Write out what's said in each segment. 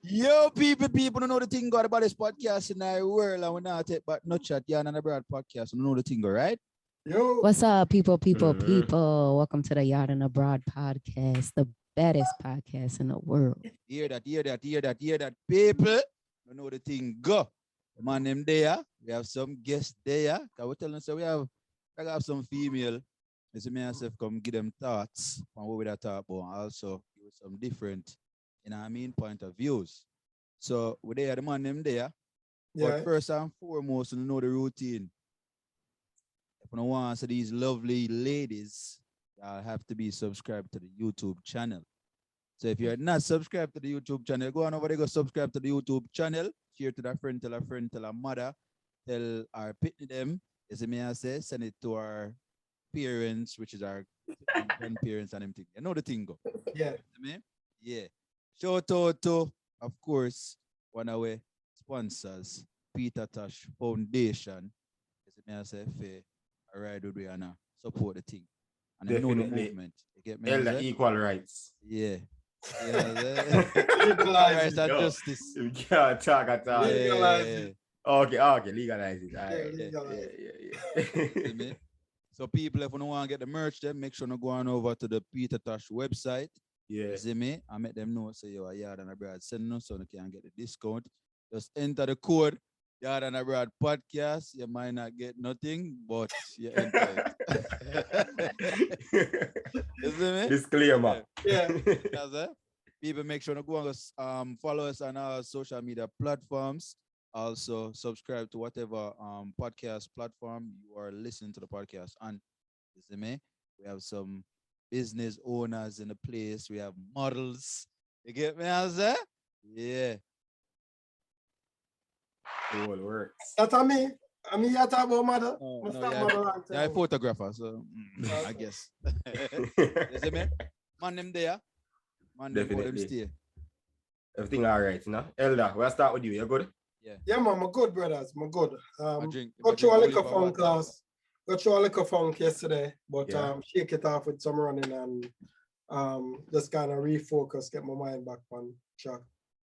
Yo, people don't know the thing got about this podcast in our world, and we're not take but no chat. Yaad&abroad podcast. You know the thing, right? Yo. What's up, people? Welcome to the Yaad&abroad podcast, the baddest podcast in the world. Hear that, people. You know the thing go. The man them there. We have some guests there. Cause we tell them so I have some female. As me myself come give them thoughts on what we that talk about. Also give some different, point of views. So we there the man them there. Yeah. But first and foremost, you know the routine. If you want to answer these lovely ladies, y'all have to be subscribed to the YouTube channel. So if you're not subscribed to the YouTube channel, go on over there, go subscribe to the YouTube channel. Share to a friend, tell a mother, tell our pitney them. As me I say, send it to our parents, which is our grandparents and everything. You know the thing go. Yeah. Yeah. Shout out to, of course, one of our sponsors, Peter Tosh Foundation. As me I say, for ride with we and support the thing. And I know the movement. You get me? Elder equal rights. Yeah. Legalize Rights it. and justice. You can't talk at all. Legalize it. Okay, legalize it. All right. Legalize Yeah. See me? So people, if you don't want to get the merch, then make sure to go on over to the Peter Tosh website. Yeah. See me? I make them know, say you are Yaad&abroad. Send them so they can get the discount. Just enter the code Yaad&abroad podcast. You might not get nothing, but you enter it. You see me? Disclaimer. Yeah. That's it. People, make sure to go and follow us on our social media platforms. Also, subscribe to whatever podcast platform you are listening to the podcast on. You see me? We have some business owners in the place. We have models. You get me, I say? Yeah. It all works. That's on me. I mean, you talk about mother. No, Must no, start yeah. mother long Yeah, a time. photographer, so I Okay. guess. You see me? Man, them there. Man, them for them Definitely. stay. Everything all right, you know? Elder, we'll start with you. You good? Yeah, man, I'm good, brothers. I'm good. I drink. Got through a only liquor for funk water. class. Got through a liquor funk yesterday, but Yeah. shake it off with some running and just kind of refocus, get my mind back on track.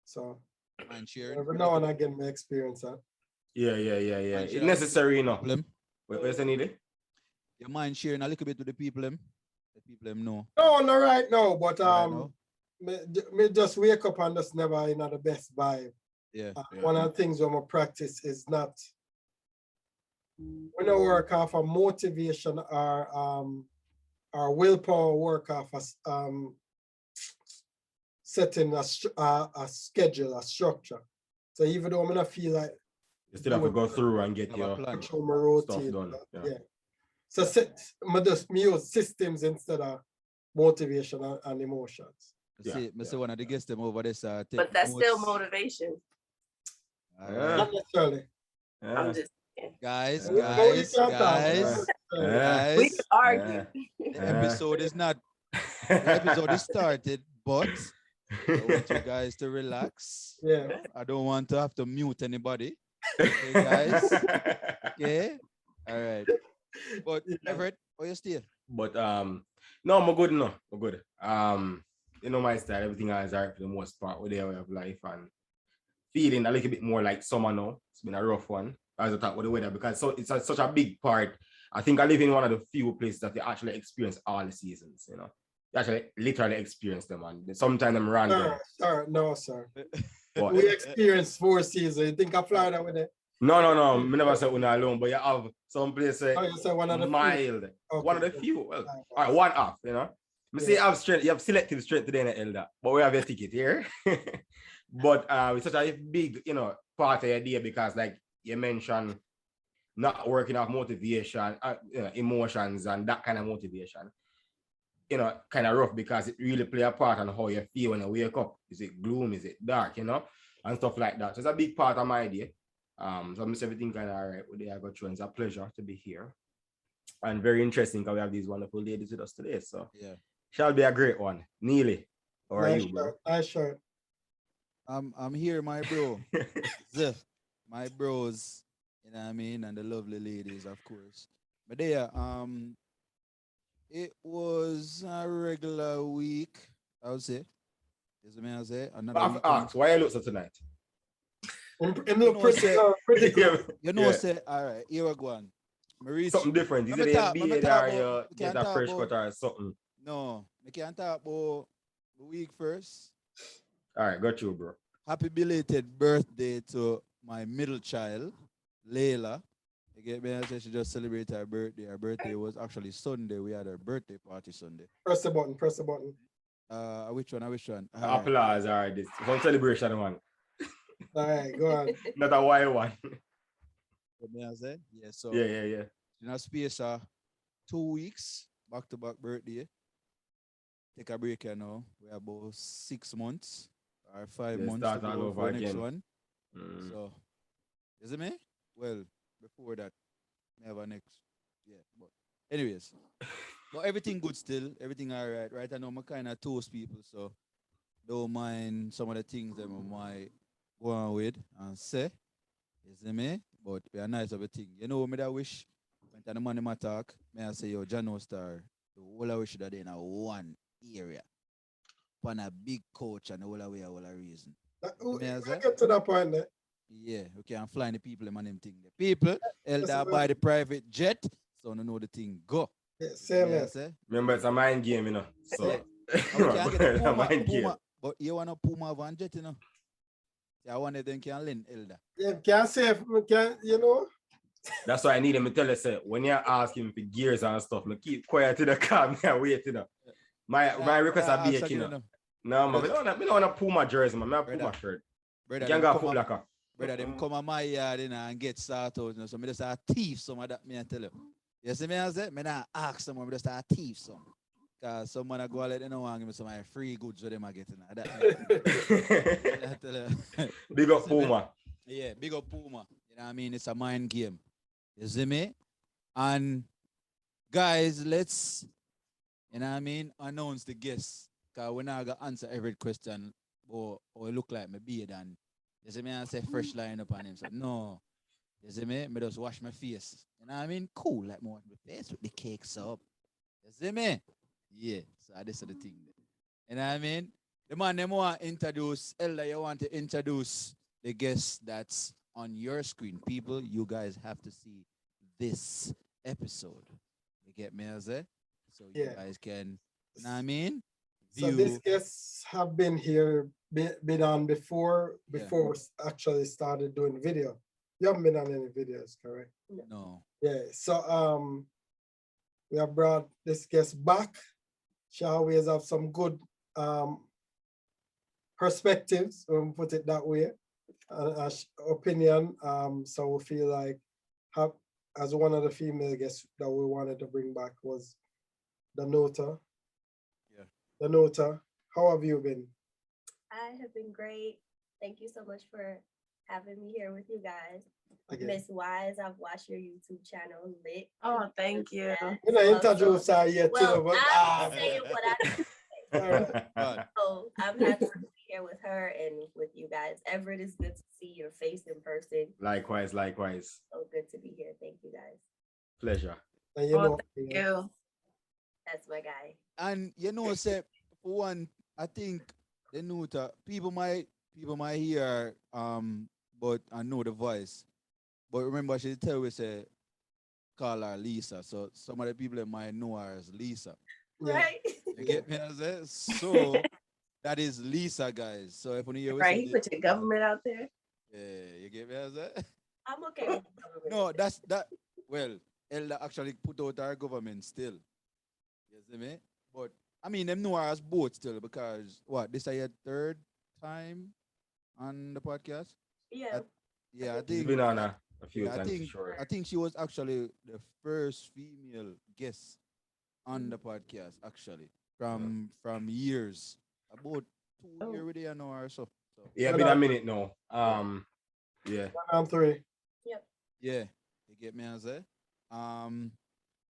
So Man, sharing. every now and again, my experience that. Yeah. Man, It's sharing necessary, you know. people, them. Where's the need? You mind sharing a little bit with the people, them? The people, them know. No, not right now, but Right now? me just wake up and just never in the best vibe. Yeah. One of the things when I practice is not when I work off a motivation or willpower work off a setting a schedule, a structure. So even though I'm not feel like You still have to go through and get Have a your plan. through my stuff routine. done. Yeah. So me use systems instead of motivation and emotions. See, one of the guests them over this. But that's still motivation. Yeah. Not necessarily. I'm just Guys, Yeah. we can argue. The episode is not. The episode is started, but I want you guys to relax. Yeah. I don't want to have to mute anybody. Okay, guys. Okay. All right. But Everett, how you still? But no, I'm good. No, I'm good. You know my style. Everything is alright for the most part with the way of life and feeling a little bit more like summer now. It's been a rough one as I talk about the weather because it's such a big part. I think I live in one of the few places that they actually experience all the seasons. You know, you actually literally experience them, and sometimes I'm random. No, sir. But We experienced 4 seasons. You think of Florida with it? no. I never said una alone, but you have some places Oh, you said one of the few. mild. Okay. One of the few. Well, Right. all right, one off, you know. I say you have strength, you have selective strength today in the elder, but we have your ticket here. But it's such a big, part of your day because like you mentioned not working off motivation, emotions and that kind of motivation. Kind of rough because it really play a part on how you feel when you wake up. Is it gloom? Is it dark? And stuff like that. So it's a big part of my day. So I miss everything kind of all right with the I got through. It's a pleasure to be here. And very interesting because we have these wonderful ladies with us today. So Yeah. shall be a great one. Neely, how are Nice you, bro? shirt. Nice shirt. I'm here, my bro. Zeph, my bros, you know what I mean, and the lovely ladies, of course. But there, it was a regular week, I would say. You see me I say? But Another I've weekend. asked, why you look so tonight? In the pretty, pretty good. You know, Yeah. say, all right, here we go on. Me reach. Something different. Is Let it me a talk beard about, or you we get can't a talk fresh about, cut or something? no, we can't talk about the week first. All right, got you, bro. Happy belated birthday to my middle child, Layla. You get me? I said she just celebrated her birthday. Her birthday was actually Sunday. We had her birthday party Sunday. Press the button. Press the button. Which one? Which one? All right. Applause, all right. This some celebration, man. All right, go on. Not a Y one. Get me? I say? Yeah. So Yeah. in a space 2 weeks back to back birthday. Take a break here now. We have about 6 months or 5 months to Start all go over for the next again. one. Mm. So, is it me? Well, before that, we have a next. Yeah, but anyways, but everything good still. Everything all right. Right? I know I'm kind of toast people, so don't mind some of the things that I might go on with and say. You see me? But we are nice of a thing. You know what me that wish? When the man them talk, may I say yo, Jano Star, the whole I wish that they in a one area. On a big coach and the whole way all a reason. We Me I say? get to that point there. Yeah, we can fly the people in them thing. The people, elder Yes, by the private jet, so no know the thing go. Yeah, same Me I here. say? Remember, it's a mind game, you know. So And we can get the it's a mind game. Puma, but you want a Puma van jet, you know? I want them can lend elder. Yeah, can't say, can't, you know. That's why I need him to tell us when you ask him for gears and stuff, me keep quiet to the car, me I wait, you know. My request are big, you know. No, man, we don't want a Puma jersey, man. I have Puma shirt. Brother, You can them go come Foot Locker. brother, them come on my yard you know, and get started. You know, so me just a thief some of that me I tell you. You see me I say? Me not ask someone, me just a thief some. Cause someone I go let them know and give me some of my free goods with them I get in. That I tell you. Big up You see me? Puma. Yeah, big up Puma. You know what I mean? It's a mind game. You see me? And guys, let's, you know what I mean, announce the guests. Because we're not going to answer every question or look like my beard and, you see me, I say fresh line up on him. So, no. You see me? Me just wash my face. You know what I mean? Cool, like me wash my face with the cakes up. You see me? Yeah, so this is the thing. You know what I mean? The man them want to introduce, Elder, you want to introduce the guest that's on your screen. People, you guys have to see this episode. You get me, as it? So you Yeah. guys can, you know what I mean? So View. these guests have been here, been on before Yeah. we actually started doing video. You haven't been on any videos, correct? No. Yeah. So we have brought this guest back. She always have some good perspectives, put it that way, opinion. So we feel like as one of the female guests that we wanted to bring back was the Nota. Yeah. The Nota. How have you been? I have been great. Thank you so much for having me here with you guys. Again. Miss Wise, I've watched your YouTube channel, Lit. Oh, thank you. You know, introduce her yet Well, too, but I'm saying what I alright. so I'm happy to be here with her and with you guys. Everett, it's good to see your face in person. Likewise. So good to be here. Thank you guys. Pleasure. And you Oh, know, thank you. That's my guy. And you know, say for one, I think the Nuta people might hear but I know the voice. But remember she tell we say call her Lisa. So some of the people that might know her as Lisa. yeah. Right? You get me? I say? So that is Lisa, guys. So if you hear Right. You put your government out there. yeah, you get me? I say? I'm okay with the government. No, that's that. Well, Elda actually put out our government still. You see me? But I mean, them know her as both still because what? This is your third time on the podcast. Yeah. Yeah, I It's think. been on a few Yeah, times for sure. I think she was actually the first female guest on the podcast actually from years about 2 years with her now or so. Yeah, been a minute now. Yeah. 1 and 3. Yep. Yeah, you get me as a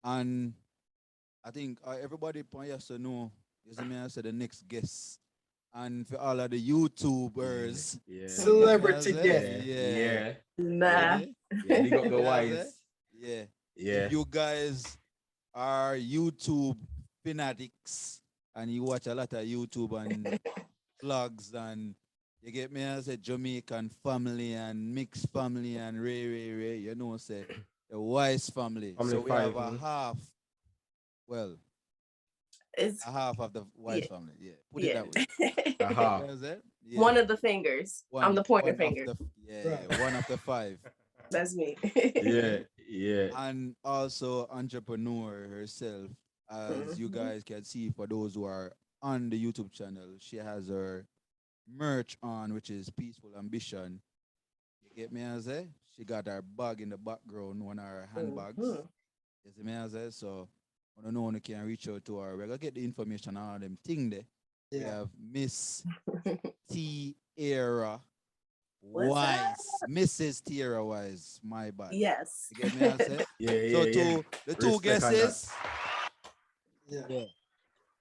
and I think everybody has to know. You see me I said the next guest. And for all of the YouTubers, Yeah. Celebrity you guest. get me, Yeah. Nah. Yeah. Yeah. Big up the Yeah, wise. Yeah. Yeah. If you guys are YouTube fanatics and you watch a lot of YouTube and vlogs and you get me as a Jamaican family and mixed family and Ray, you know, say the Wise family. Family So we have five. a half, well, It's a half of the Wise yeah, family. Yeah, put it yeah. that way. Aha. What is it? Yeah, One of the fingers. I'm the pointer one of finger. the yeah, Right. yeah, one of the five. That's me. Yeah, yeah. And also entrepreneur herself, as you Mhm. guys can see for those who are on the YouTube channel, she has her merch on, which is Peaceful Ambition. You get me as a? She got her bag in the background, one of her handbags. Mhm. You see me as a? So I don't know when you can reach out to her. We're gonna get the information on all them thing there. We Yeah. have Miss Tierra What's up? Wise. Mrs. Tierra Wise, my bad. Yes. You get me as a? Yeah, So yeah, yeah. to the two Respect on that. guesses. Yeah. Yeah.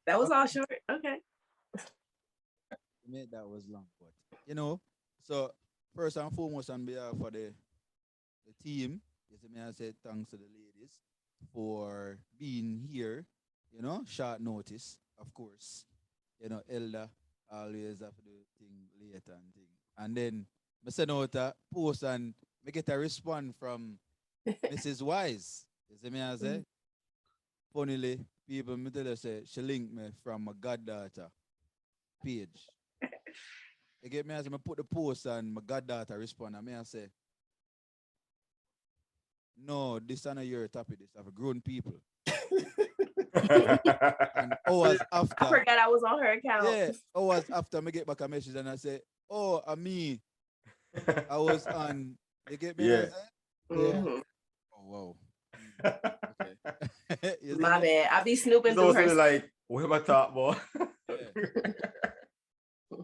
That was all short. Okay. Made that was long, but you know, so first and foremost on behalf of the team, you see me I say thanks to the ladies for being here, you know, short notice, of course. You know, Elder always have to do thing later and thing. And then I send out a post and me get a response from Mrs. Wise. You see me I say? Funnily, people me tell her say she linked me from my goddaughter page. You get me as I put the post and my goddaughter respond and me I say, no, this is not your topic, this of grown people. And hours I after, forgot I was on her account. yeah, hours after me get back a message and I say, oh, me, I was on, you get me Yeah. as I say? Yeah. Mhm. Oh, wow. Okay. You see My me? bad. I be snooping It's through also her. like, what am I talking about? Yeah.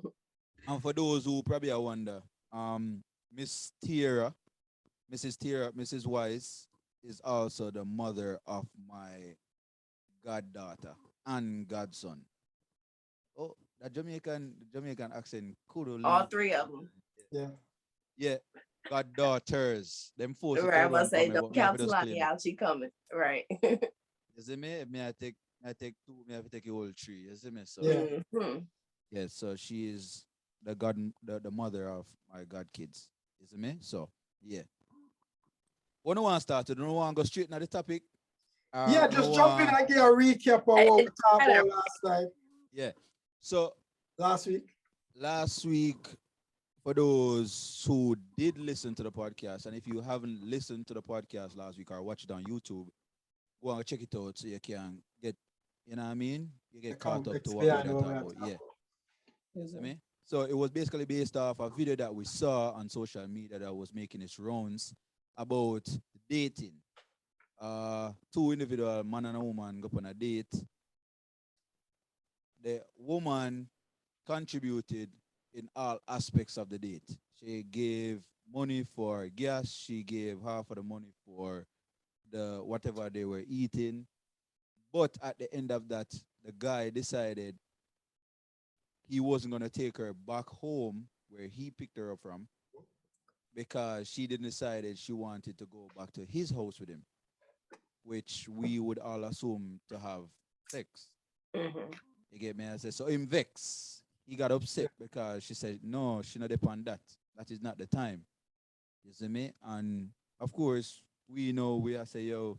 And for those who probably I wonder, Miss Tierra, Mrs. Tierra, Mrs. Wise is also the mother of my goddaughter and godson. Oh, that Jamaican accent could All leave. three of them. Yeah. Yeah, goddaughters. Them force it Right. I over must and for say, me, don't but me have count to till just I claim it. out. She coming. Right. You see me? I take two, me have to take a whole three. You see me? So Yeah. Mhm. yeah, so she is the mother of my god kids. You see me? So yeah. When I want to start, I don't want to go straight into the topic. Yeah, No just jump in one. and get a recap of what we It's talked better. about last night, Yeah. So last week. last week, for those who did listen to the podcast, and if you haven't listened to the podcast last week or watched it on YouTube, go and check it out so you can get, you know what I mean? You The get caught up to context what we're behind talking what we are about. talking Yeah. You see Mhm. me? So it was basically based off a video that we saw on social media that was making its rounds about dating. Two individual, man and a woman, go on a date. The woman contributed in all aspects of the date. She gave money for gas, she gave half of the money for the whatever they were eating. But at the end of that, the guy decided he wasn't gonna take her back home where he picked her up from because she didn't decided she wanted to go back to his house with him, which we would all assume to have sex. Mhm. You get me? I said, so him vex. He got upset because she said, no, she not upon that. That is not the time. You see me? And of course, we know we are say, yo,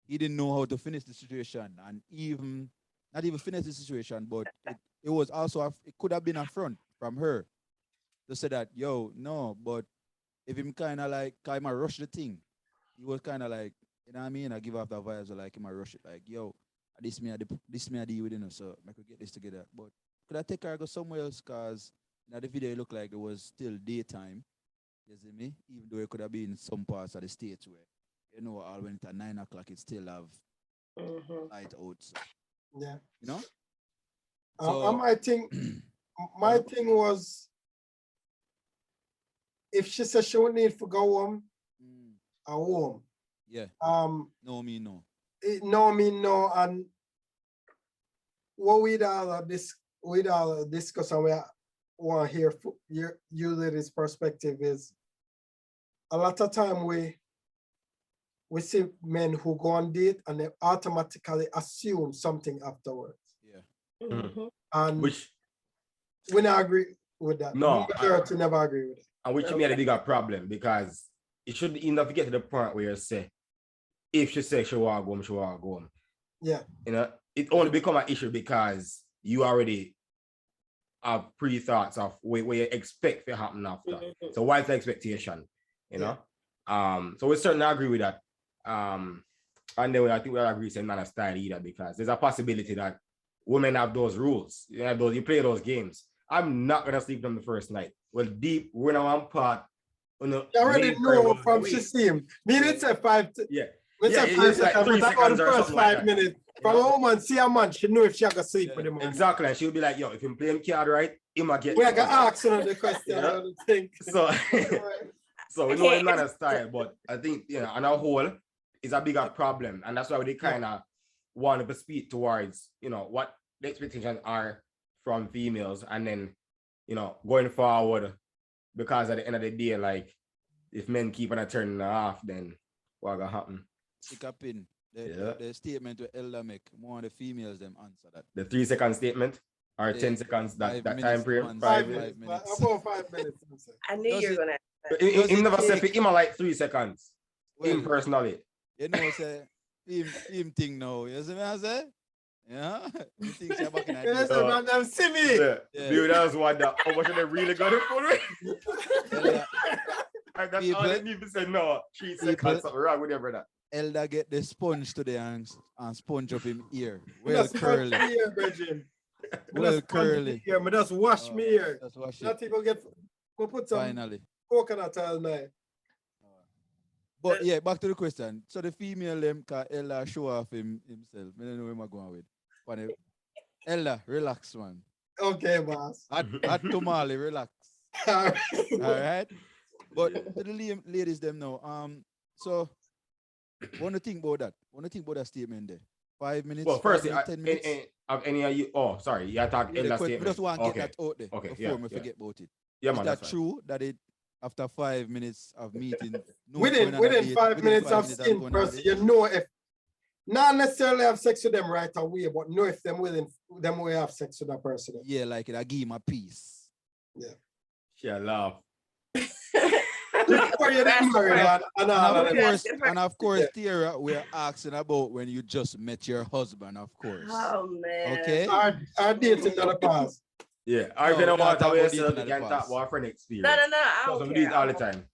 he didn't know how to finish the situation. And even not even finish the situation, but it was also it could have been a front from her to say that, yo, no, but if him kind of like kind of rush the thing, he was kind of like, you know what I mean? I give off the vibes of like him a rush it, like, yo, this me I deal with, you know, so I could get this together. But could I take her go somewhere else? Cause in the video it looked like it was still daytime. You see me? Even though it could have been some parts of the states where, you know, all when it's at 9 o'clock, it still have Mhm. light out. So, Yeah. you know? I So, might think go my on. thing was if she said she would need to go home, Mm, I home. yeah. No, me, no. No, me no, and what we'd all discuss and we want to hear you ladies' perspective is a lot of time we see men who go on date and they automatically assume something afterwards. Yeah. Mhm. And Which We not agree with that. No, Majority never agree with it. and which made a bigger problem because it shouldn't even get to the point where you say, if she says she want to go home, she want to go home. Yeah. You know, it only become an issue because you already have pre-thoughts of what you expect to happen after. Mhm. So what's the expectation? You know? So we certainly agree with that. And then I think we all agree saying not a style either, because there's a possibility that women have those rules. You play those games. I'm not gonna sleep them the first night. Well, deep when I want part. You already know from she seem. Me did say Yeah. Let's say 5 it's like seconds, 3 but about seconds the or first something like 5 that. minutes. From a woman, see a man, she know if she gonna sleep with him. Exactly. And she'll be like, yo, if you play him card right, he might get. We are gonna ask another question. Yeah. I think. So, so we know it's not a style, but I think, on a whole, it's a bigger problem. And that's why we kind of want to speak towards, what the expectations are from females. And then, going forward, because at the end of the day, like, if men keep on turning off, then what gonna happen? Pick up in the statement with Elder make, more of the females them answer that. The 3-second statement or 10 seconds, that time frame? 5 minutes. 5 minutes. About 5 minutes. I knew you were gonna. He never said him like 3 seconds. Him personally. You know, say him thing now. You see what I say? Yeah. You think she's back in Yes, man, them see me. Yeah. Dude, that was what that. How much are they really gonna pull me? That's all they need to say. No, 3 seconds. Something wrong with your brother. Elder get the sponge today and sponge up him ear. Well curly. Ear, Bridget. Well curly. Yeah, but just wash me here. Just wash Not it. even get. We'll put some Finally. coconut oil now. But yeah, back to the question. So the female them can Ella show off himself. I don't know where I'm going with. But Ella, relax, man. Okay, boss. At Tomale, relax. All right. But to the ladies them now. So want to think about that. Want to think about that statement there. 5 minutes. Well, first, 10 minutes. Of any of you, sorry, you attacked Ella statement. We just want to get that out there before we forget about it. Yeah, Is man, that that's true that it after 5 minutes of meeting, Within 5 minutes of seeing person, you know if not necessarily have sex with them right away, but know if them will have sex with that person. Yeah, like it, I give him a piece. Yeah. She laugh. Before you get married, and of course, Tara, we're asking about when you just met your husband, of course. Oh man. Okay. Our dating not a pass. Yeah, I don't want to talk about yourself. You dating can at the talk past. about friend experience. No. I So don't we do care. it all the time.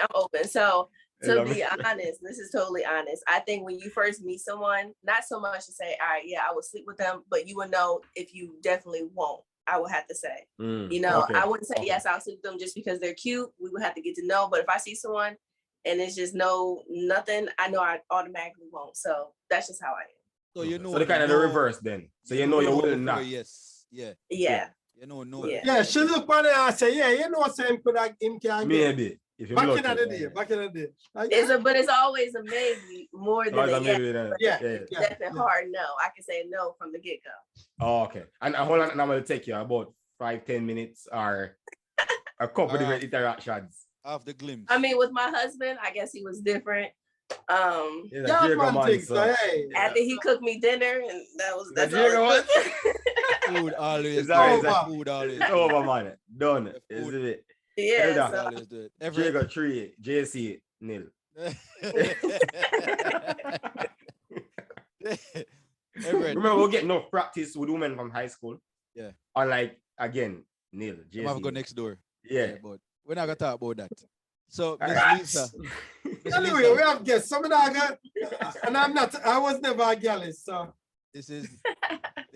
I'm open. So I to love be it. honest, this is totally honest. I think when you first meet someone, not so much to say, all right, yeah, I will sleep with them, but you will know if you definitely won't. I would have to say, Okay. I wouldn't say yes, I'll sleep with them just because they're cute. We would have to get to know. But if I see someone and it's just nothing, I know I automatically won't. So that's just how I am. So you know. So the kind of the reverse then. So you know you will not. Yes. Yeah. Yeah. You know, no. Yeah. Yeah, she look on it and say, yeah, you know what him could have him can get. Maybe. If you Back look in the day, back in the day. Like, But it's always a maybe more than a yes. Yeah. Definitely hard no. I can say no from the get-go. Oh, okay. And hold on, and I'm gonna take you about 5-10 minutes or a couple different interactions. Off the glimpse. I mean, with my husband, I guess he was different. After he cooked me dinner, and that's all. Food always. Food always. It's over, man. Done. Is it? Yeah. Always do it. Jago 3, JC 0. Remember, we'll get no practice with women from high school. Yeah. Unlike again, 0. I'm have to go next door. Yeah. But we're not gonna talk about that. So, Miss Lisa. Anyway, we have guests. Some of that, and I was never a gallus, so. This is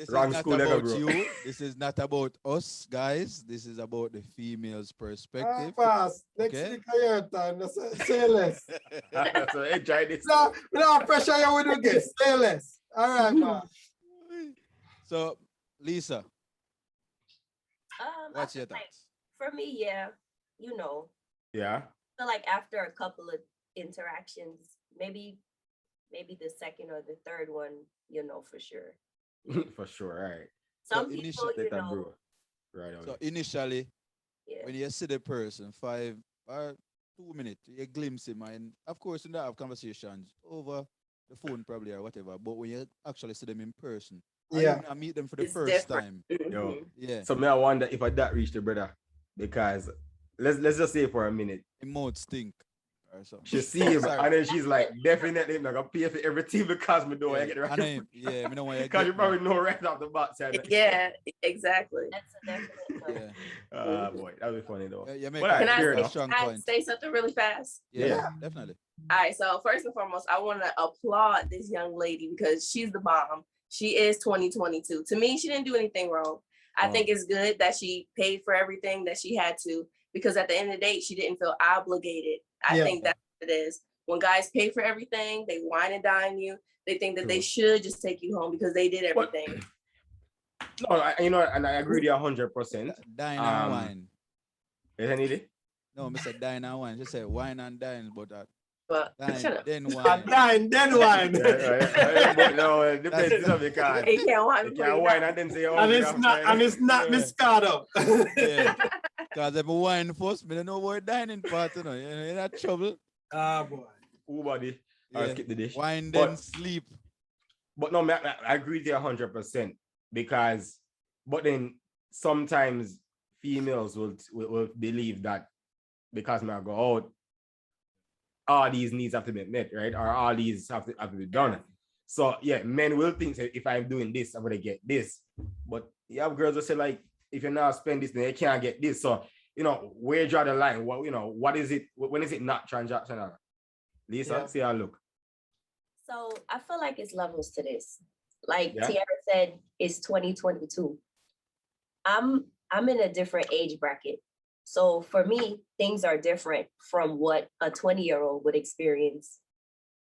Wrong not school, about bro. you. This is not about us, guys. This is about the female's perspective. Fast. Next Okay. week, your time. Say less. So enjoy this. No pressure you with the guests. Say less. All right, man. So, Lisa, what's your like, thoughts? for me, yeah, you know, Yeah. so like after a couple of interactions, maybe the second or the third one, you know for sure. For sure, all right. Some So people, initially, you know, Right So initially, yeah. when you see the person, 5 or 2 minutes, you glimpse him, and of course, you don't have conversations over the phone probably or whatever. But when you actually see them in person, Yeah. I meet them for the It's first different. time. Yo. Mhm. Yeah. So may I wonder if I that reach the brother, because let's just say for a minute, Emote stink. Or something. she see him Sorry. and then she's like, definitely I'm not gonna pay for everything because me know I get the I know, right. yeah, me know why you Because you get probably me. know right off the bat. Said, Yeah, exactly. That's a definite no. Yeah. boy, that would be funny though. You make Well, a, alright, Can I you fair make a say, enough. strong can I point. say something really fast? Yeah, Yeah. definitely. All right, so first and foremost, I want to applaud this young lady because she's the bomb. She is 2022. To me, she didn't do anything wrong. I Wow. think it's good that she paid for everything that she had to, because at the end of the day, she didn't feel obligated. I Yeah. think that's what it is. When guys pay for everything, they wine and dine you. They think that they True. should just take you home because they did But- everything. No, and I agree with you 100%. Dine and wine. Is any day? No, Mr. Dine and wine. Just say wine and dine, but But dine, shut up. then And wine. then wine. But no, it depends, you know, because Hey, you can't wine you before can't you wine dine. and then say, oh, And it's not Yeah. Moscato. Yeah. Because if I wine first, I don't know what dining part, you know. You're in that trouble. Ah, boy. Who body? Or Yeah. skip the dish. Wine, But- then sleep. But no, I agree with you 100% because, but then sometimes females will believe that because I go out, all these needs have to be met, right? Or all these have to be done. So yeah, men will think that if I'm doing this, I'm gonna get this. But you have girls that say like, if you're not spend this, then you can't get this. So you know, where draw the line? What what is it? When is it not transactional? Lisa, Yeah. see how look. So I feel like it's levels to this. Like Yeah. Tiara said, it's 2022. I'm in a different age bracket. So for me, things are different from what a 20-year-old would experience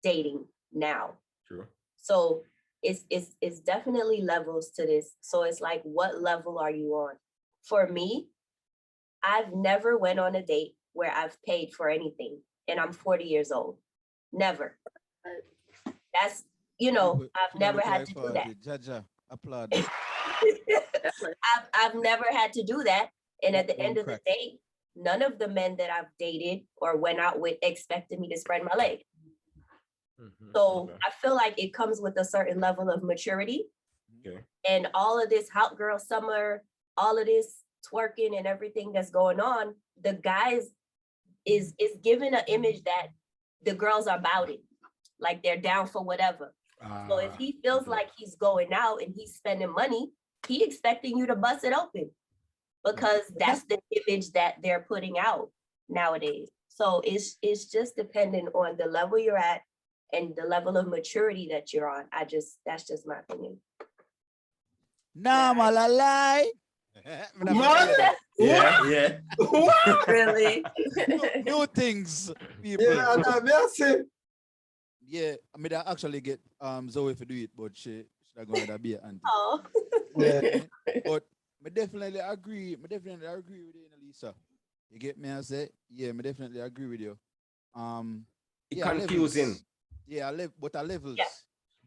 dating now. True. So it's definitely levels to this. So it's like, what level are you on? For me, I've never went on a date where I've paid for anything, and I'm 40 years old. Never. That's, I've never had to do that. Jaja, applaud. I've never had to do that. And at the Don't end of the crack. day, none of the men that I've dated or went out with expected me to spread my leg. So Okay. I feel like it comes with a certain level of maturity. Okay. And all of this hot girl summer, all of this twerking and everything that's going on, the guys is given an image that the girls are about it. Like they're down for whatever. So if he feels okay. like he's going out and he's spending money, he expecting you to bust it open, because that's the image that they're putting out nowadays. So it's just dependent on the level you're at and the level of maturity that you're on. That's just my opinion. Nah, man, I lie. What? Yeah. What? Really? New things, people. Yeah, and I say, Yeah, I mean, I actually get Zoe to do it, but she not going to be an auntie. Oh, yeah, But I definitely agree. I definitely agree with you, Lisa. You get me? I say, yeah, I definitely agree with you. It's yeah, confusing. levels. Yeah, but our levels. Yeah.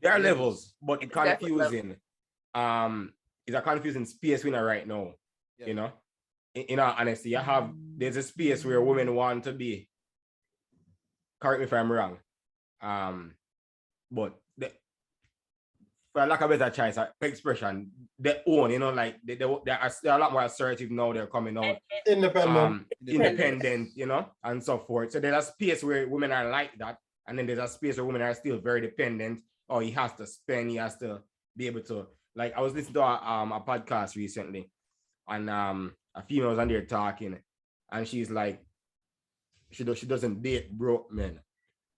There are Levels. levels, but it's Definitely confusing. It's a confusing space winner right now. Yeah. You know, in all honesty, there's a space where women want to be. Correct me if I'm wrong. But for lack of a better choice, expression, they own, like they are a lot more assertive now. They're coming out independent. independent, and so forth. So there's a space where women are like that, and then there's a space where women are still very dependent. Or he has to spend, he has to be able to. Like I was listening to a podcast recently, and a female was on there talking, and she's like, she doesn't date broke men,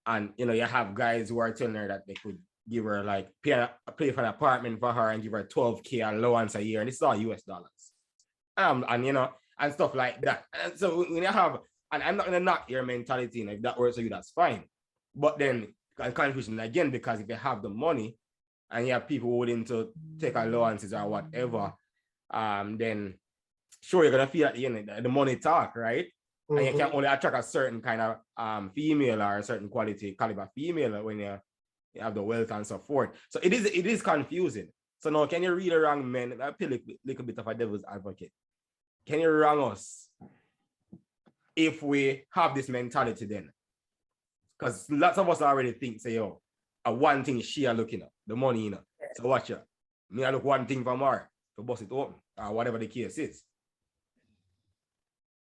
and you have guys who are telling her that they could give her like pay for an apartment for her and give her $12,000 allowance a year, and it's all US dollars, and and stuff like that. And so when you have, and I'm not gonna knock your mentality, and if that works for you, that's fine. But then confusion again, because if you have the money and you have people willing to take allowances or whatever, then sure, you're gonna feel at the end the money talk, right? And you can only attract a certain kind of female or a certain quality caliber female when you have the wealth and so forth. So it is confusing. So now, can you really wrong men? I feel like a little bit of a devil's advocate. Can you wrong us if we have this mentality then? Because lots of us already think, say, yo, one thing she are looking at, the money, So watch her. Me I look one thing from her to bust it open or whatever the case is.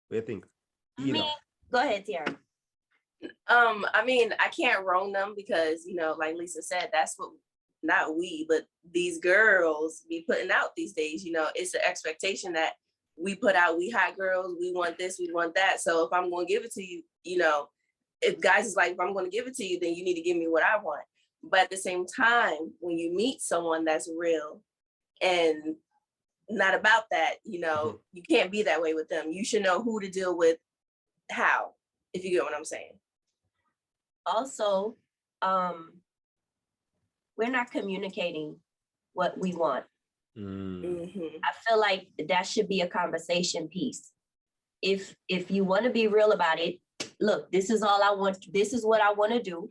What do you think? I mean, go ahead, Tiara. I mean, I can't wrong them because, you know, like Lisa said, that's what not we, but these girls be putting out these days. You know, it's the expectation that we put out, we hot girls, we want this, we want that. So if I'm going to give it to you, you know, if guys is like, if I'm going to give it to you, then you need to give me what I want. But at the same time, when you meet someone that's real and not about that, you know, you can't be that way with them. You should know who to deal with, how, if you get what I'm saying. Also, we're not communicating what we want. I feel like that should be a conversation piece. If you want to be real about it, look, this is all I want. This is what I want to do.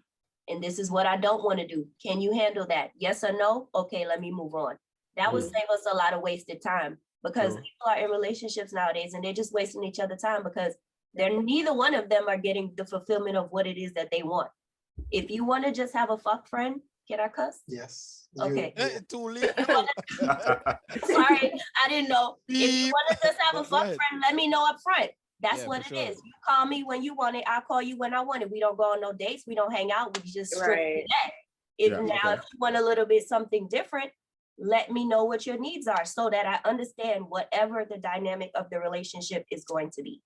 And this is what I don't want to do. Can you handle that? Yes or no? Okay, let me move on. That would save us a lot of wasted time because people are in relationships nowadays and they're just wasting each other time because they're neither one of them are getting the fulfillment of what it is that they want. If you want to just have a fuck friend, can I cuss? Yes. Okay. Too late. Sorry, I didn't know. If you want to just have a fuck friend, let me know up front. That's what it is. You call me when you want it. I'll call you when I want it. We don't go on no dates. We don't hang out. We just strictly that. If you want a little bit something different, let me know what your needs are so that I understand whatever the dynamic of the relationship is going to be.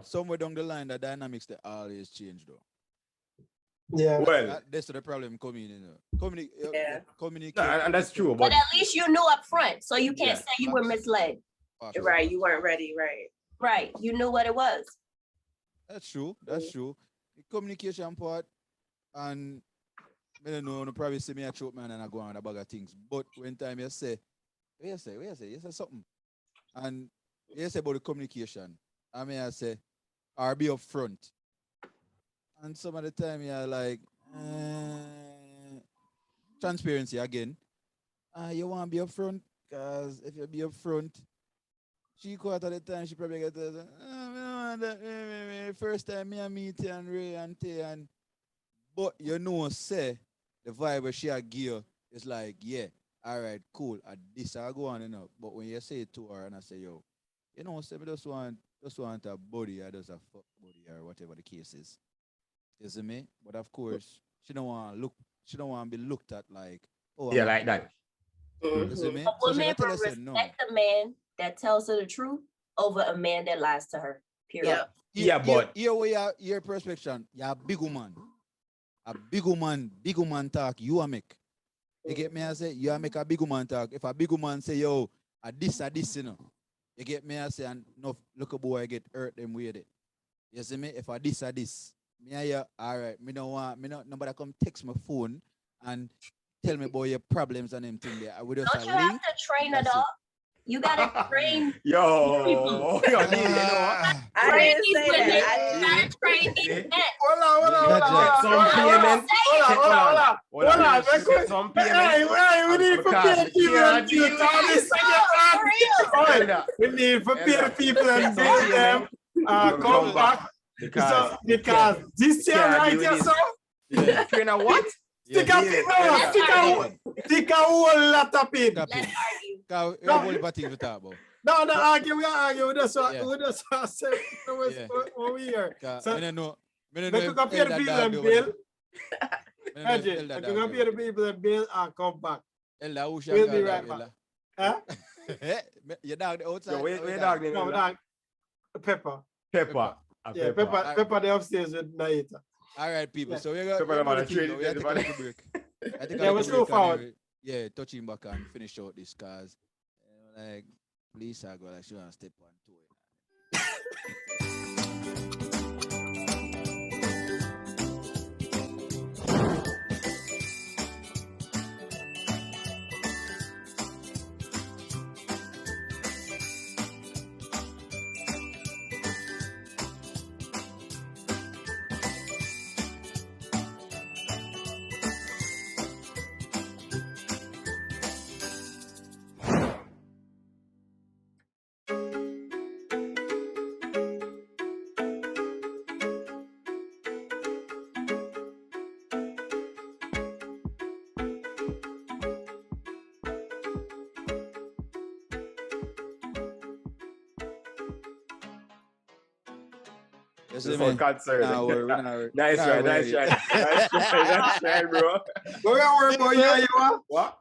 Somewhere down the line, the dynamics they always change though. Yeah. Well, That's the problem coming in. Communicate. No, and that's true. But at least you knew up front, so you can't say you were Facts. misled. Right, you weren't ready, right? Right, you knew what it was. That's true. That's true. The communication part, and I don't know, you probably see me a choke man and I go on a bag of things. But when time you say, you say something. And you say about the communication. I mean, I say, or be upfront. And some of the time you're like, transparency again. You want to be upfront? Because if you be upfront, she quite at the time, she probably get first time me and meet you and Ray and Tay and but you know, say the vibe where she a give is like, yeah, all right, cool. This I go on, you know. But when you say it to her and I say, yo, you know, say me just want a body or just a fuck body or whatever the case is. You see me? But of course, she don't want to be looked at like, oh, yeah, I'm like that. You see me? A So she woman gotta tell will us, respect no. a man that tells her the truth over a man that lies to her. Period. Yeah, but here where your perspective, you're a big woman. A big woman talk, you a make. You get me? I say, you a make a big woman talk. If a big woman say, yo, a this, you know. You get me? I say, and no, look a boy get hurt them with it. You see me? If a this, me a yeah, all right, nobody come text my phone and tell me about your problems and them thing there. I would just Don't you have to train a dog? You gotta train yo, people. you know what? I Train didn't these say women. that. You gotta train these men. Hold on. Some payment. Hold on. Some Hey, payment. we need to prepare people and deal with all this again. We need to prepare people and deal with them. Come back. Because this year right here, so Train a what? stick a whole lot of it. Let's argue. Because we have only things to talk about. No, we argue. That's what say what we hear. So, I don't know. we could compare the people and bill. Imagine, I could compare the people and bill and come back. We'll be right back. Huh? Your dog the outside. Where dog name? No, dog. Pepper. Pepper. Yeah, Pepper the upstairs with Naita. All right, people. Yeah. So we got Pepper man, we take a little break. I think Yeah, I we're take a still break forward. and yeah, touching back and finish out this cause like police are going like she want to step on to You see This me? one concern. Nice try, nice try, nice try, bro. Go ahead, boy, you are. What?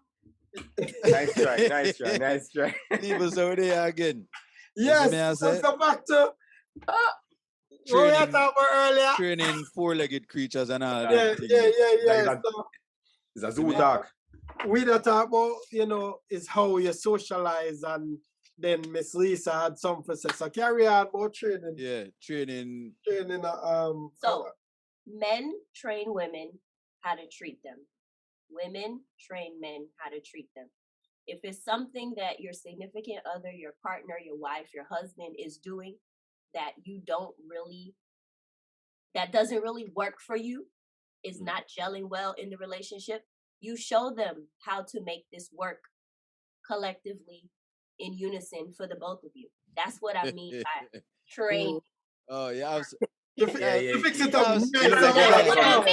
Nice try, nice try. People say what they are again. Yes, me, I say? so back to what we were Training, talking about earlier. training four-legged creatures and all Yeah, that thing. yeah. It's a zoo talk. We that talk about, is how you socialize, and then Miss Lisa had some for say. So carry on about training. Yeah, training. So men train women how to treat them. Women train men how to treat them. If it's something that your significant other, your partner, your wife, your husband is doing that that doesn't really work for you, is not gelling well in the relationship, you show them how to make this work collectively in unison for the both of you. That's what I mean by train. Oh yeah, You fix it up. Yes. Nice. You look like you had some-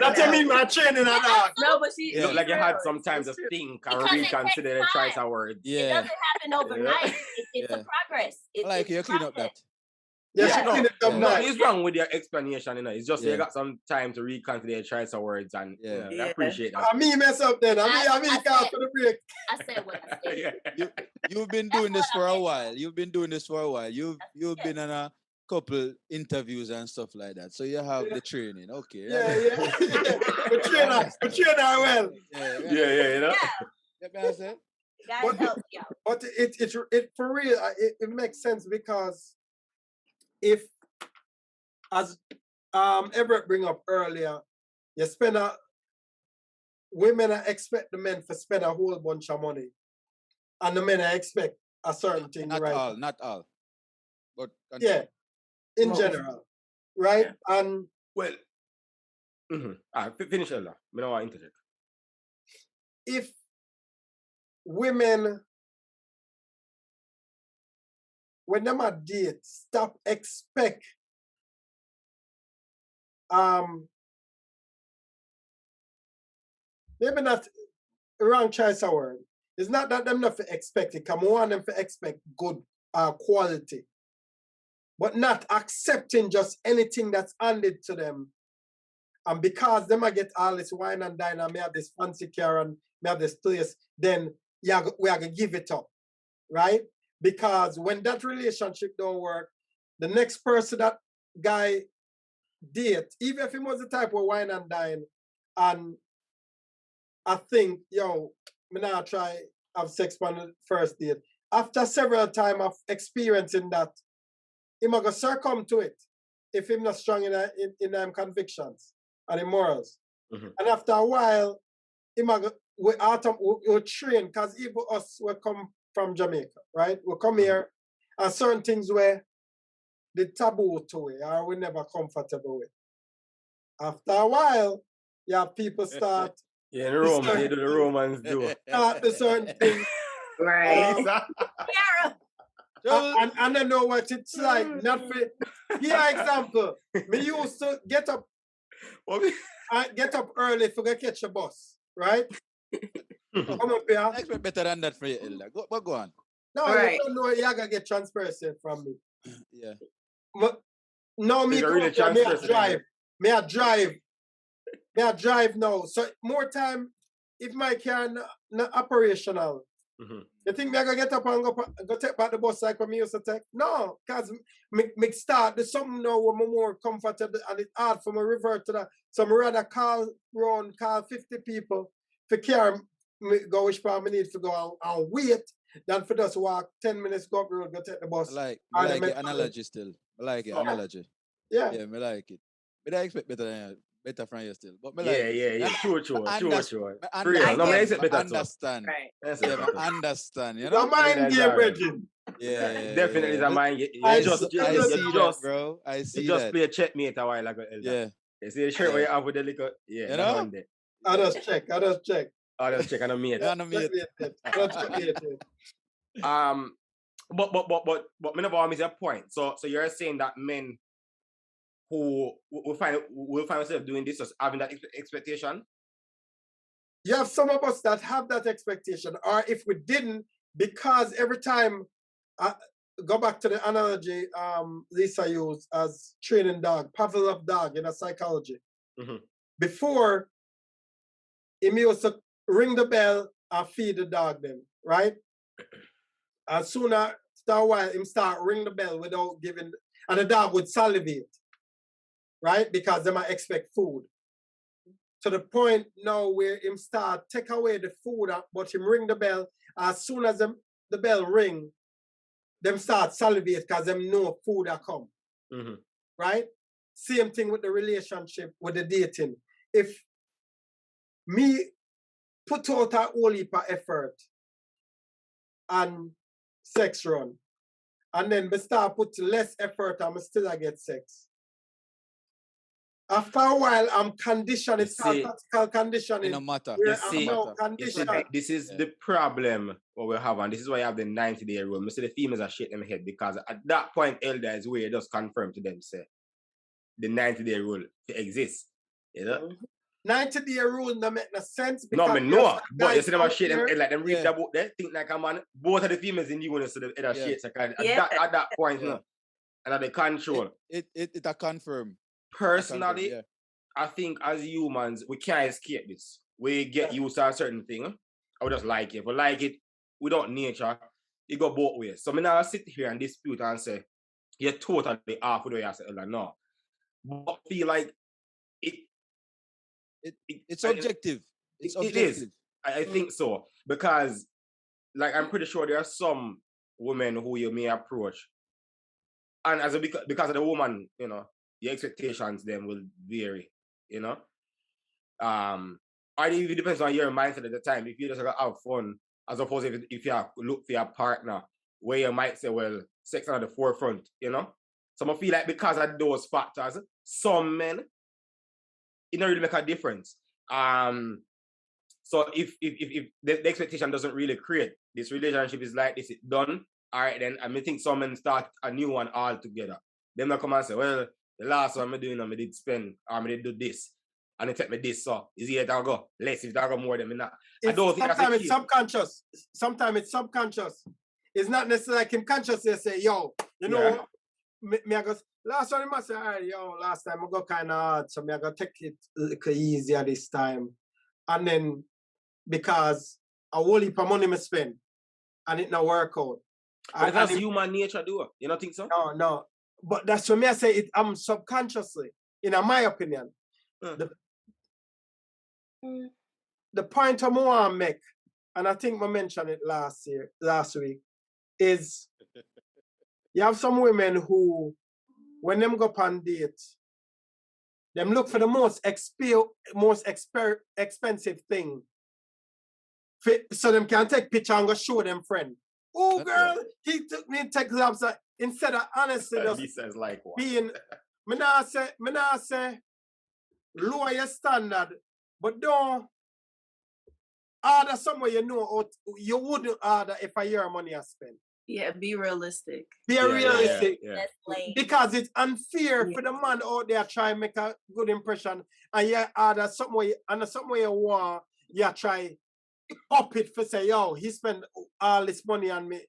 That's what I mean by training and all. No, but she. You look like you had some time to It's true. think and Because it reconsider the takes choice time. of words. It Yeah, doesn't happen overnight. It's Yeah. a progress. I like It's you a clean up process. that. Yeah, Yeah. she clean it up Yeah. nice. Nothing is wrong with your explanation, It's just Yeah. you got some time to reconsider your choice of words, and Yeah. I Yeah. appreciate that. I mean mess up then. I I call said- for the break. I said what I said. Yeah. You've been doing this for a while. You've been doing this for a while. You've it. been on a couple interviews and stuff like that. So you have the training. Okay. Yeah. The trainer well. Yeah. You know? Yeah, man, I said. Guys But- help you out. But it for real, it makes sense, because if, as Everett bring up earlier, you spend women expect the men to spend a whole bunch of money, and the men expect a certain thing, Not right? all, not all. But Yeah, in Most. general, right? Yeah. And Well, finish Ella. I don't want to interject. if women, when them a date, stop expect maybe not wrong choice of word. It's not that them not for expect it. Come on, them for expect good quality, but not accepting just anything that's handed to them. And because them I get all this wine and dine, and me have this fancy car and me have this place, then we are gonna give it up, right? Because when that relationship don't work, the next person that guy date, even if he was the type of wine and dine, and I think, me now try have sex on the first date. After several time of experiencing that, he might go succumb to it if he's not strong in convictions and in morals. Mhm. And after a while, he might go, we train, because even us, we come from Jamaica, right? We come here, and certain things where the taboo to it, or we never comfortable with. After a while, you have people start Yeah, in Rome, they do the Romans do. the certain things. Right. Sarah, And I don't know what it's like. Not for here example. Me used to get up early for go catch a bus, right? Come up here. I expect better than that for you, Elder. Go on. No, Right. you don't know you're gonna get transparency from me. Yeah. But now me You're come really up here, me a transparency, drive. Me a drive now. So more time if my car not operational. Mhm. You think me I gonna get up and go take back the bus like when me used to take? No, because me start there's something now where I'm more comfortable, and it's hard for me revert to that. So I rather call 50 people for carry me go which part I need to go and wait than for just walk 10 minutes go up the road, go take the bus. I Or the like your metro. analogy still. I like your Yeah. analogy. Yeah. Yeah, I like it. But I expect better from you still. But me Yeah, like it. yeah. True. I For understand. real. No, I said better too. Understand. Right. That's Yeah, it. I understand. You The know? mind that's game, all right. Reggie. Yeah. Definitely is a mind. You I just see that, bro. I you see just that. play a checkmate a while ago, Elder. Yeah. You see the shirt where you have with the little, You that know? one there. I just check. Oh, just check on a mate. Yeah, no, mate. But me never want to miss a point. So you're saying that men who will find themselves doing this, just having that expectation. You have some of us that have that expectation, or if we didn't, because every time go back to the analogy Lisa used as training dog, Pavlov dog in a psychology. Before, he used to ring the bell and feed the dog then, right? And soon after a while, him start ring the bell without giving, and the dog would salivate, right? Because they might expect food. To the point now where him start take away the food, but him ring the bell. As soon as the bell ring, them start salivate because them know food are come, right? Same thing with the relationship, with the dating. If me put out a whole heap of effort and sex run, and then me start put less effort and me still I get sex. After a while, I'm conditioned. It's called classical conditioning. No matter. You see, conditioned. this is the problem what we have, and this is why you have the 90-day rule. I say the females are shaking them head because at that point, elder is where it just confirm to them, say, the 90-day rule exists. You know? 90-day rule don't make no sense. No, I mean, no. But you see them shake them here. head like them read the book, they think like a man. Both of the females in the unit, so the head shakes. At that point, no. And at the control. It a confirm. Personally, I think as humans, we can't escape this. We get used to a certain thing. I would just like it. If we like it, without nature, it go both ways. So I now sit here and dispute and say, you're totally off with the way I say, no. But I feel like it's objective. It's objective. It is. I think so. Because, like, I'm pretty sure there are some women who you may approach. And because of the woman, you know, your expectations then will vary, you know. Or it depends on your mindset at the time. If you just have fun, as opposed to if you look for your partner, where you might say, well, sex on the forefront, you know. So I feel like because of those factors, some men, it don't really make a difference. So if the expectation doesn't really create, this relationship is like this, it's done. All right, then I think some men start a new one altogether. Then they come and say, well, the last one I'm doing, I did spend, or I did do this, and they take me this, so is it that go less, if that go more than me not. I don't think sometimes it's subconscious. Sometimes it's subconscious. It's not necessarily like him consciously say, yo, you know, me I go, last one I must say, all right, yo, last time I go kind of hard, so me I go take it a little easier this time. And then, because a whole heap of money me spend, and it not work out. But that's human nature, do it. You don't think so? No. But that's what me I say, I'm subconsciously, in my opinion. The point I want to make, and I think I mentioned it last week, is you have some women who, when them go on dates, them look for the most expensive thing, so them can take picture and go show them friend. Oh girl, he took me and take clubs. Instead of honestly just he says like what? being, me not say lower your standard, but don't order somewhere you know you wouldn't order if a year money I spend. Yeah, be realistic. Be realistic. Yeah. Because it's unfair for the man out there trying to make a good impression, and you order somewhere you want, you try up it for say, yo, he spent all this money on me.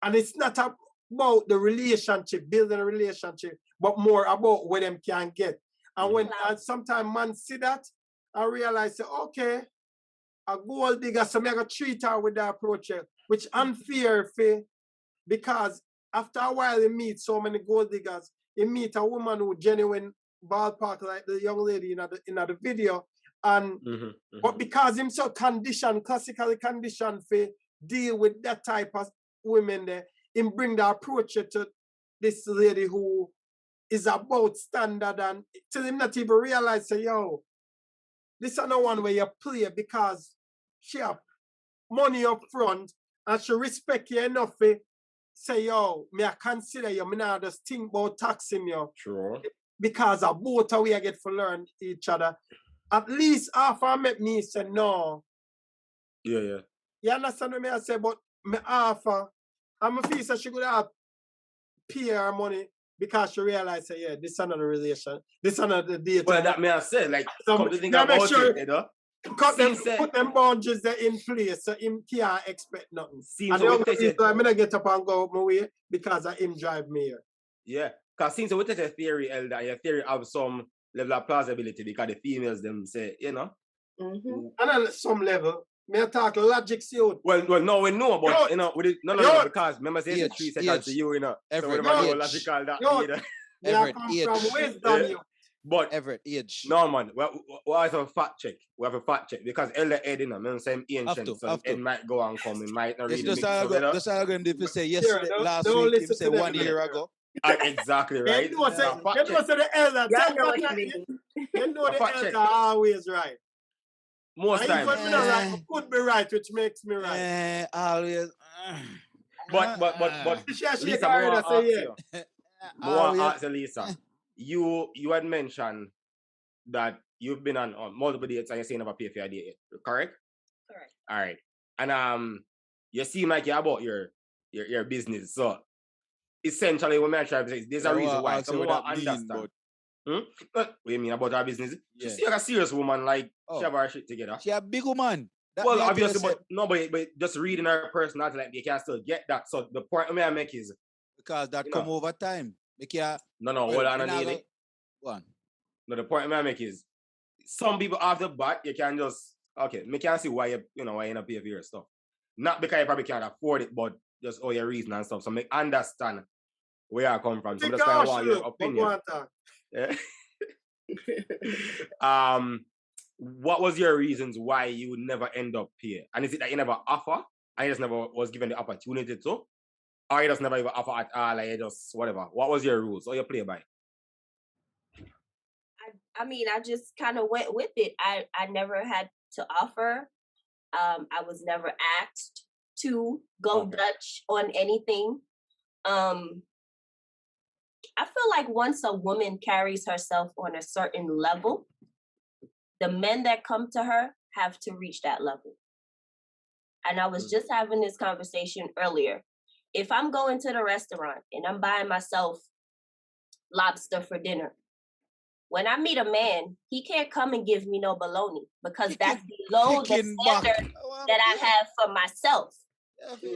And it's not about the relationship, building a relationship, but more about what them can get. And when sometimes man see that and realize, okay, a gold digger, so I got to treat her with the approach, which unfair for, because after a while you meet so many gold diggers, you meet a woman who genuine ballpark like the young lady in the video, and but because him so conditioned, classically conditioned for deal with that type of women there, him bring the approach to this lady who is about standard, and till him not even realize, say, yo, this is not one way you play, because she have money up front and she respect you enough to say, yo, me I consider you, me not just think about taxing you. Sure. Because of both how we get to learn each other. At least half I make me say no. Yeah. You understand what I say? But me offer, I'm a feel that she could have pay her money because she realized, yeah, this is another relation. This is another date. Well, that may I say, like, come to think about it, you know? put them boundaries there in place so him can't expect nothing. Seems And the only reason I'm gonna get up and go out my way because of him drive me here. Yeah, because since we take a theory, Elder, your theory have some level of plausibility because the females them say, you know. Mm-hmm. And at some level, me talk logic you. Well, no, we know, but you know, we did, no, because remember saying the 3 seconds to you, you know. Everett, so we never know logical that either. Me come from wisdom, you. But Everett, age. no, man, we have a fact check. We have a fact check because Elder Ed, you know, I'm saying ancient, so Ed might go and come, it might not really Just all I'm going to say yesterday, last don't week, listen him say to them, 1 year ago. Exactly right. You know what the elder. Y'all know what you mean. You know the fact elder check. always right. Most And times. even when I right, could be right, which makes me right. Always. But She Lisa, carried I us want a to year. ask you, Lisa. You had mentioned that you've been on multiple dates and you say you never pay for your date yet, correct? Correct. All right. And you seem like you're about your business. So essentially what I'm trying to say is there's a reason why. So I want to understand. What do you mean about our business? Yeah. She like a serious woman, like she have her shit together. She a big woman. Well, obviously, but just reading her personality, like you can still get that. So the point I make is because that come over time. No, hold on, Neely. One. No, the point I make is some people off the bat, you can just me can see why you not pay for your stuff. Not because you probably can't afford it, but just all your reason and stuff. So make understand where I come from. So I'm just kind of want your opinion. Yeah. What was your reasons why you would never end up here? And is it that you never offer and you just never was given the opportunity to? Or you just never even offer at all, like you just whatever? What was your rules or your play by? I mean, I just kind of went with it. I never had to offer. I was never asked to go Dutch on anything. I feel like once a woman carries herself on a certain level, the men that come to her have to reach that level. And I was just having this conversation earlier. If I'm going to the restaurant and I'm buying myself lobster for dinner, when I meet a man, he can't come and give me no bologna because that's below the standard that I have for myself.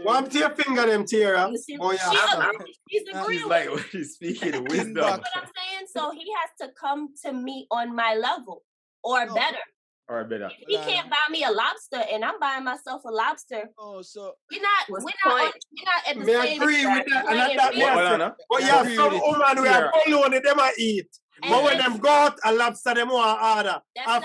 One to your finger, them Tara. She's agreeing. She's like, she's speaking wisdom. You know what I'm saying? So he has to come to me on my level or better. Or better. If he can't buy me a lobster and I'm buying myself a lobster. Oh, so we're not at the same. I agree with that. And that but yeah, some woman we are bologna them I eat. But when them go out a lobster them want order. I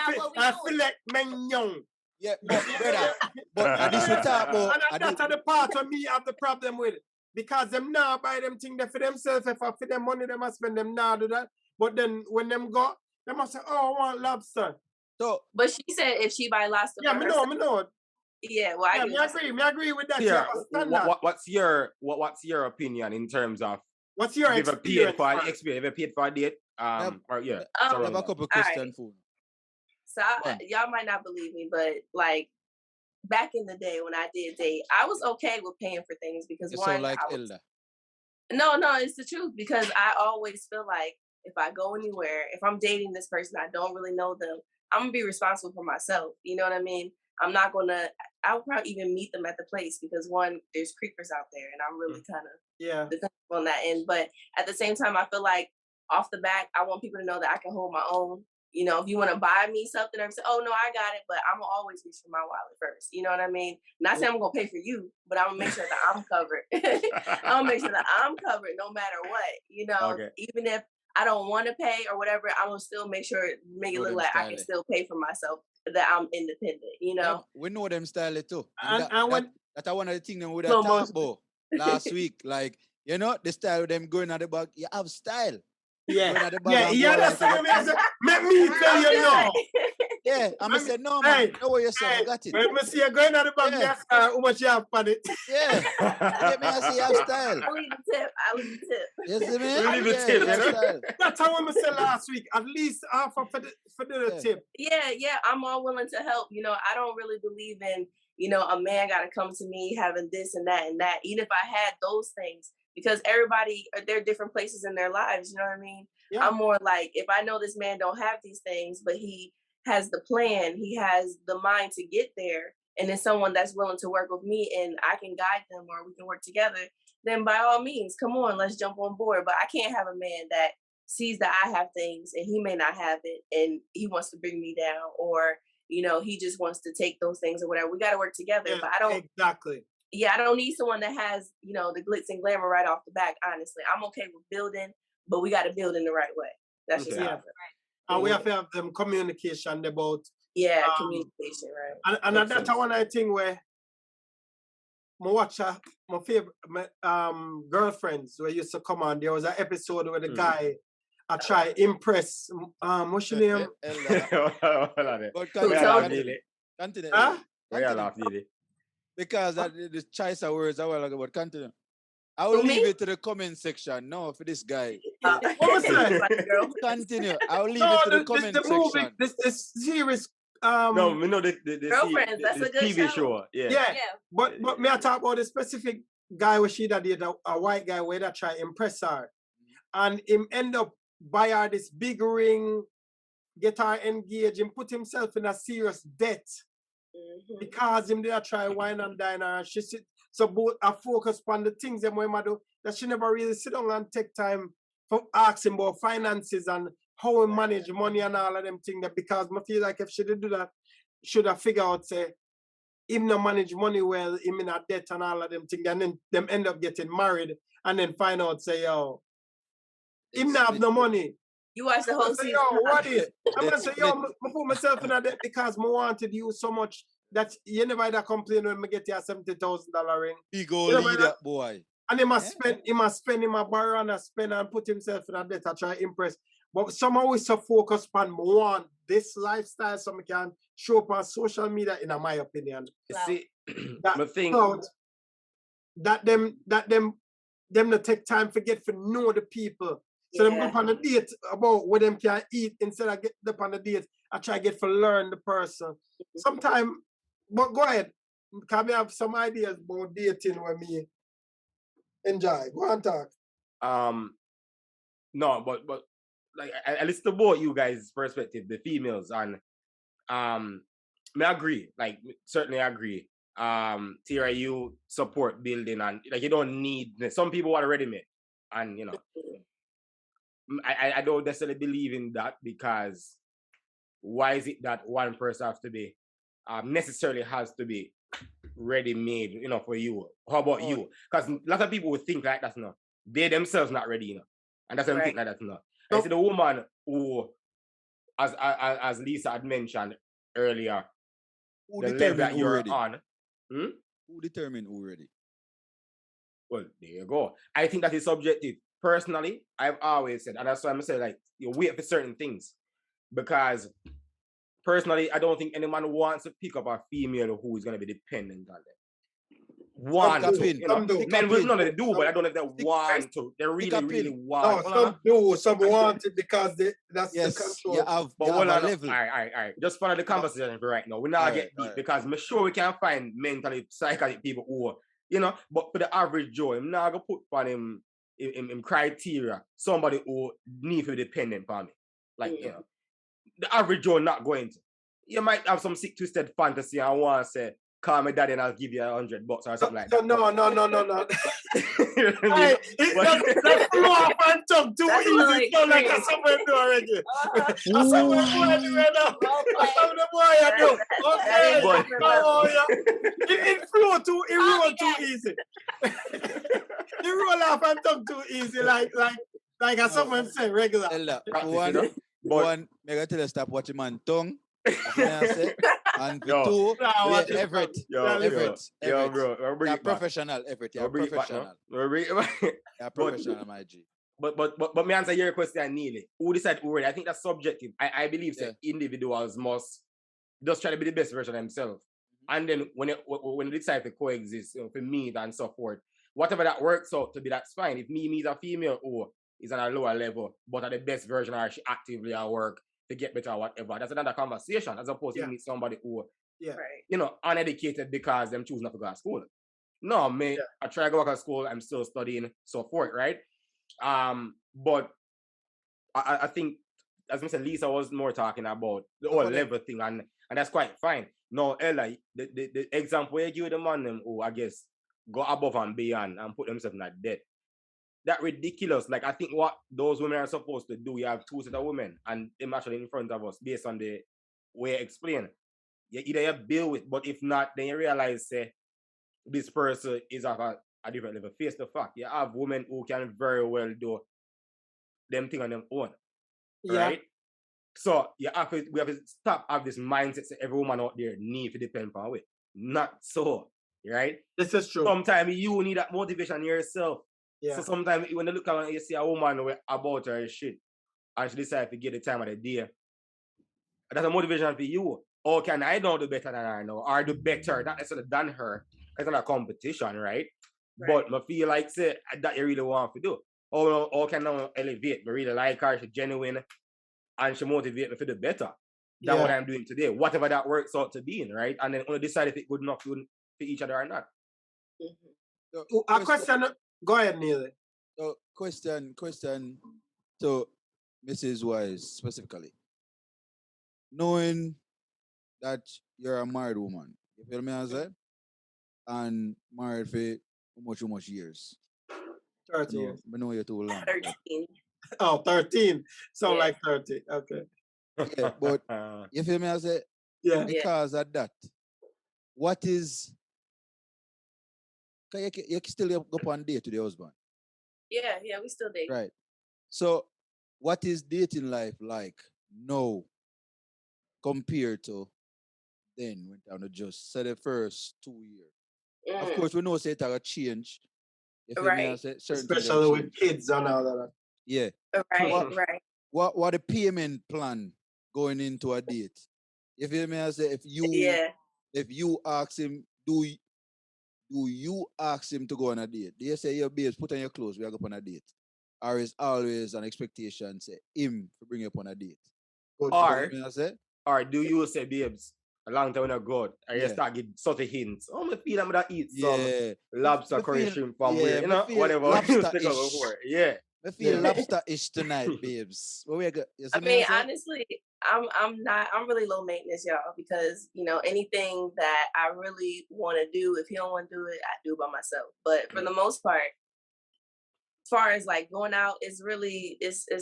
feel like mignon. Yeah, but brother, but this we talk about. And that's the part of me have the problem with it. Because them now buy them things there for themselves. If I for them money, they must spend them now do that. But then when them go, they must say, oh, I want lobster. So, but she said if she buy lobster, yeah, me know. Yeah, well, I agree with that. Yeah, what's your opinion in terms of what's your experience? Have you paid for a date? I have a couple questions for you. So y'all might not believe me, but like back in the day when I did date, I was okay with paying for things because No, it's the truth because I always feel like if I go anywhere, if I'm dating this person, I don't really know them, I'm gonna be responsible for myself. You know what I mean? I'll probably even meet them at the place because one, there's creepers out there and I'm really kind of dependent on that end. But at the same time, I feel like off the back, I want people to know that I can hold my own. You know, if you want to buy me something or say, oh no, I got it, but I'm gonna always reach for my wallet first. You know what I mean? Not saying I'm gonna pay for you, but I'm gonna make sure that I'm covered. I'm gonna make sure that I'm covered no matter what. You know, even if I don't want to pay or whatever, I'm gonna still make it look like I can still pay for myself, that I'm independent, you know? Yeah, we know them style too. And that's one of the things we would have talked about last week. Like, you know, the style of them going at the back, you have style. Yeah, that's what let me tell you no. Yeah, I'm saying no, man. Know what you say, I got it. Let me see you going at the back, how much you have on it. Yeah. Yeah, man, I see you have style. I leave the tip. Yes, man. Leave the tip, you know? That's how I said last week. At least half for the tip. Yeah, I'm all willing to help. You know, I don't really believe in, you know, a man got to come to me having this and that and that. Even if I had those things, because everybody, they're different places in their lives. You know what I mean? Yeah. I'm more like, if I know this man don't have these things, but he has the plan, he has the mind to get there, and then someone that's willing to work with me and I can guide them or we can work together, then by all means, come on, let's jump on board. But I can't have a man that sees that I have things and he may not have it and he wants to bring me down, or he just wants to take those things or whatever. We got to work together. Yeah, but I don't exactly. Yeah, I don't need someone that has, the glitz and glamour right off the back, honestly. I'm okay with building, but we got to build in the right way. That's just Okay. how I Yeah. feel. And we have to have them communication about Communication, right? and Makes that's sense. one I think where my favorite girlfriends where used to come on. There was an episode where the guy I try impress what's your name? But Who told continue. Continue. Huh? Where you Continue. laugh, really? Because the choice of words a while ago, but continue. I will For leave me? it to the comment section. No, for this guy. What was that? Girl. Continue. I will leave No, it to the the comment movie, section. this series. No, we know the Girlfriends, that's a good TV show. show. Yeah. Yeah. But me I talk about the specific guy where she that did a white guy where that try impress her, and him end up buy her this big ring, get her engaged, and put himself in a serious debt because him did try wine and dine her. And she sit so both are focused on the things them when do that she never really sit down and take time for asking about finances and how we manage money and all of them things. That because I feel like if she did do that, should have figured out say him not manage money well, him in a debt and all of them things, and then them end up getting married and then find out say yo, him not have no money. You watch the whole Say, season. yo, what is? I'm gonna Let's say, yo, I put myself in a debt because I wanted you so much that you never had a complain when I get your $70,000 ring. Big old You know, leader, boy. And he must spend, he must borrow and spend and put himself in a debt to try to impress. But somehow we so focused on want this lifestyle so we can show up on social media, in my opinion. You see, That I think clout, that them to take time to get to know the people. So them go on a date about what them can eat instead of get up on a date. I try to get to learn the person. Sometimes, but go ahead. Can we have some ideas about dating where me enjoy? Go on talk. no, but like I listen to both you guys' perspective, the females, and I agree. Like certainly agree. Tira, you support building and like you don't need some people are ready made. And I don't necessarily believe in that because why is it that one person have to be necessarily has to be ready made, for you? How about you? Because a lot of people would think like that's not. They themselves not ready, and that's what I think like that's not. I see the woman who, as Lisa had mentioned earlier, Who the level determine that who you're ready? on. Who determine who ready? Well, there you go. I think that is subjective. Personally, I've always said, and that's why I'm saying, like, you wait for certain things. Because personally, I don't think anyone wants to pick up a female who is going to be dependent on them. Men will not they do, but I don't know if they want to. They really want. No, some do, some want it because that's the control. You have, but you have a all level. right. Just follow the conversation for right now. We're not get deep because I'm sure we can find mentally, psychotic people who, but for the average Joe, I'm not gonna put on him criteria somebody who need to be dependent on me. Like, the average Joe not going to. You might have some sick twisted fantasy and want to say, call me daddy and I'll give you $100 or something like that. No. Hey, that flew off and talk too easy. It's not like a somewhere do already. I somewhere do right now. I saw the boy I do. Okay. Oh, yeah. It flew too, it rolled too easy. It roll off and talk too easy, like as someone say regular. One, make I tell you stop watching man tongue. And for two, Everett. Yo, bro. You're professional, Everett. You're professional. You're professional, my G. But me answer your question, Neely. Who decide who ready? I think that's subjective. I believe that individuals must just try to be the best version of themselves. And then when they decide to coexist, for meet and so forth, whatever that works out to be, that's fine. If me meet a female who is on a lower level, but at the best version, or she actively at work to get better or whatever, that's another conversation, as opposed to meet somebody who, uneducated because them choose not to go to school. No, I try to go back to school, I'm still studying, so forth, right? But I think as Mr. Lisa was more talking about the Oh, whole yeah. level thing, and that's quite fine. No, Ella, the example you give the man them who I guess go above and beyond and put themselves in that debt. That ridiculous. Like I think what those women are supposed to do, you have two set of women and them actually in front of us based on the way I explain. You either you build with, but if not, then you realize say this person is of a different level. Face the fact. You have women who can very well do them thing on them own. Yeah. Right? So we have to stop have this mindset that every woman out there need to depend on it. Not so, right? This is true. Sometimes you need that motivation yourself. Yeah. So sometimes when you look around and you see a woman about her shit and she decides to get the time of the day, that's a motivation for you. Oh, can I don't do better than her now? Or do better, not necessarily than her. It's not a competition, right? Right. But I feel like say that you really want to do. Oh, can I elevate? I really like her, she's genuine, and she motivate me to do better than what Yeah. I'm doing today. Whatever that works out to be in, right? And then only decide if it's good enough for each other or not. Mhm. So, A question. Go ahead, Neil. so question to Mrs. Wise specifically. Knowing that you're a married woman, you feel me, I say? And married for how much years? 30 No, years. I know you're too long. But, 13. Oh, 13. Sound Yeah. like 30. Okay. yeah, but you feel me, I say? Yeah. Because of that, what is, can you still go on date to the husband? Yeah, we still date. Right. So, what is dating life like now compared to then when down to just say the first 2 years? Of Mm, course, we know say it a change. You feel me? I right. say certain things Especially have with changed. kids and all of that. Yeah. Right, What right. what the payment plan going into a date? You feel me? I say Yeah. if you ask him, do you ask him to go on a date? Do you say, your babes, put on your clothes, we are going on a date? Or is always an expectation, say, him to bring you up on a date? Good. You Or feel me? I say? or do you say, babes, a long time when I go out, and you Yeah. start getting subtle hints? Oh, I feel I'm gonna eat some Yeah. lobster Me curry feel, shrimp from yeah, where, you me know, feel whatever we used to go lobster-ish. before. Yeah. I feel Yeah. lobster-ish tonight, babes. What we got? You see I me? mean, I say? honestly, I'm really low maintenance, y'all, because anything that I really want to do, if he don't want to do it, I do by myself. But for the most part, as far as like going out, it's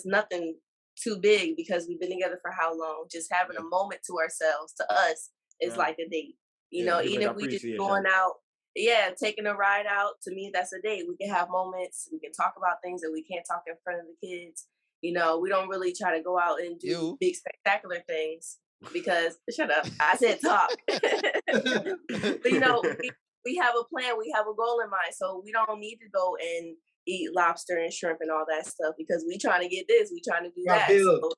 nothing too big because we've been together for how long? Just having Yeah. a moment to ourselves, to us, is Yeah. like a date. Yeah. Even if we just going out, taking a ride out, to me, that's a date. We can have moments, we can talk about things that we can't talk in front of the kids. We don't really try to go out and do You? big spectacular things because shut up. I said talk. But we have a plan, we have a goal in mind. So we don't need to go and eat lobster and shrimp and all that stuff because we trying to get this, we trying to do Yeah, that. Bill.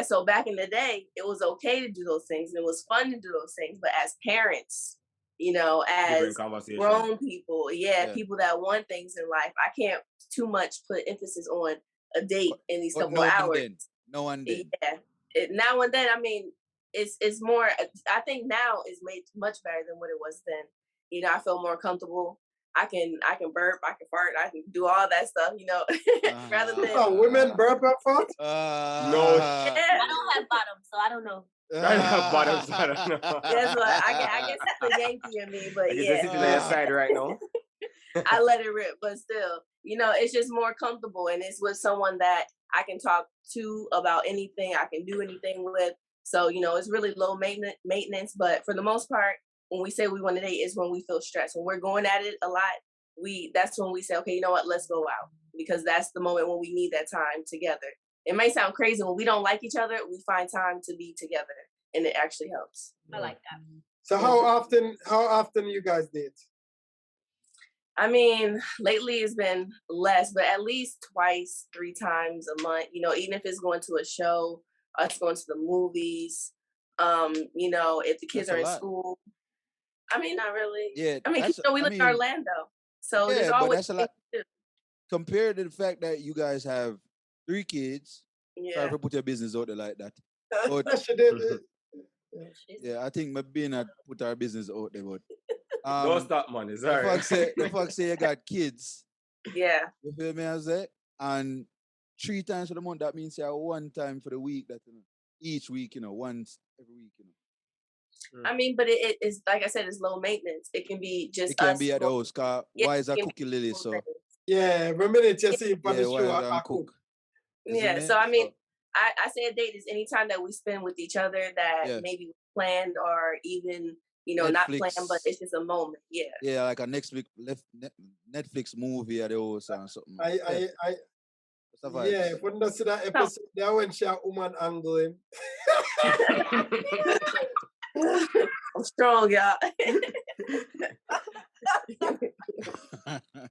So back in the day, it was okay to do those things and it was fun to do those things. But as parents, Different as conversation. grown people, Yeah. people that want things in life, I can't too much put emphasis on a date in these But couple of hours. no one then. Yeah, now and then. I mean, it's more. I think now is made much better than what it was then. I feel more comfortable. I can burp, I can fart, I can do all that stuff. Rather than Oh, women burp and fart? No yeah. I don't have bottoms, so I don't know. I have bottoms, I don't know. Yes, but I guess that's the Yankee in me. But I guess yeah, you're sitting on your side right now. I let it rip. But still, it's just more comfortable, and it's with someone that I can talk to about anything. I can do anything with. So it's really low maintenance. But for the most part, when we say we want to date, is when we feel stressed. When we're going at it a lot, that's when we say, okay, you know what, let's go out, because that's the moment when we need that time together. It may sound crazy when we don't like each other, we find time to be together, and it actually helps. I like that. So how often you guys date? I mean, lately it's been less, but at least twice, 3 times a month. Even if it's going to a show, us going to the movies. If the kids That's a are in lot. school. I mean, not really. Yeah. I mean, we live in Orlando, so there's yeah, but always that's a lot. Compared to the fact that you guys have 3 kids. Sorry yeah. for put your business out there like that. But Yes, you did. yeah, I think my being at put our business out there, but Don't stop, man. It's the alright. fact say you got kids. Yeah. You feel me? I say, and 3 times for the month, that means you have 1 time for the week. That each week, once every week. I mean, but it is like I said, it's low maintenance. It can be just It can us be at the going- house. Cause Yeah, why is it a can be cookie lily? simple So things. Yeah, every minute you see it on yeah, the why show, is I that cook. cook? Isn't Yeah, it? so I mean, I say a date is any time that we spend with each other that Yeah. maybe planned or even, not planned, but Netflix. it's just a moment. Yeah. Yeah, like a Netflix movie at the house or something. Stuff like Yeah, if you don't see that No. episode there when she a woman angling. I'm strong, y'all.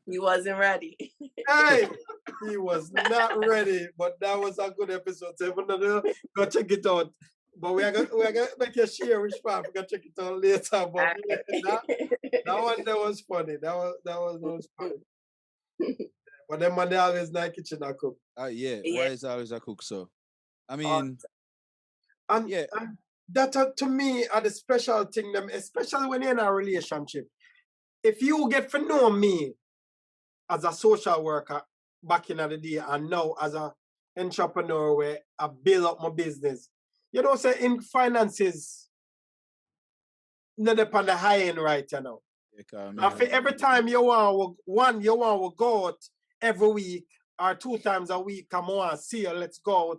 You wasn't ready. Hey, he was not ready, but that was a good episode. So if you don't go check it out. But we are gonna make a share which part. We gonna check it out later. But yeah, that one that was funny. That was funny. But then man, they always in the kitchen I cook. Yeah, Yeah. why is always a cook? So I mean, And, yeah. and that to me are the special thing them, especially when you're in a relationship. If you get to know me as a social worker back in the day and now as an entrepreneur where I build up my business, say in finances, not up on the high end right now. Yeah, And for every time you want to go out every week or 2 times a week, come on, see you, let's go out.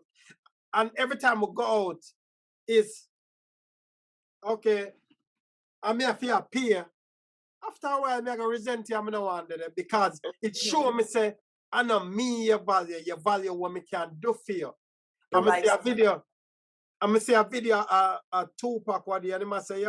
And every time we go out is okay, I may have to pay. After a while, I'm going to resent you, I'm not want it because it show me say, I know me you value what me can do for you. I'm going to see a video. I'm going to see a video of Tupac what the animal say,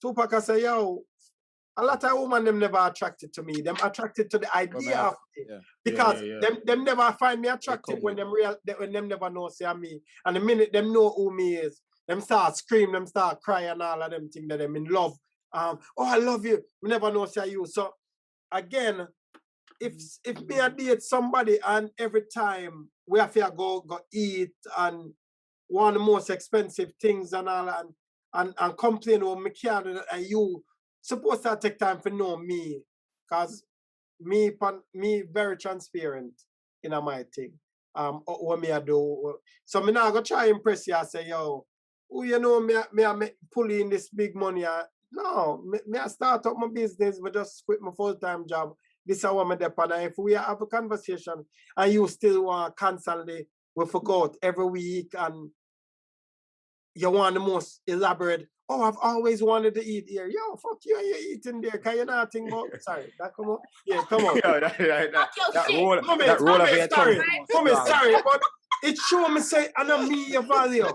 Tupac I say, a lot of women them never attracted to me. Them attracted to the idea of it. Yeah. Because Yeah. them never find me attractive when when them never know say me. And the minute them know who me is, them start scream, them start cry and all of them things that them in love. I love you. We never know say you. So again, if me I date somebody and every time we have to go eat and one of the most expensive things and all and complain about me can't do that, and you supposed to take time for know me, cause me very transparent in my thing. What me I do. So me now go try impress you and say, yo, me I pull in this big money. No, me I start up my business, but just quit my full-time job. This is what me depend on. If we have a conversation and you still want constantly we forgot every week and you want the most elaborate. Oh, I've always wanted to eat here. Yo, fuck you, and you're eating there. Can you not think about? Sorry, that come on. Yeah, come on. that roll of your tongue. Sorry, but it show me say, I know me your value.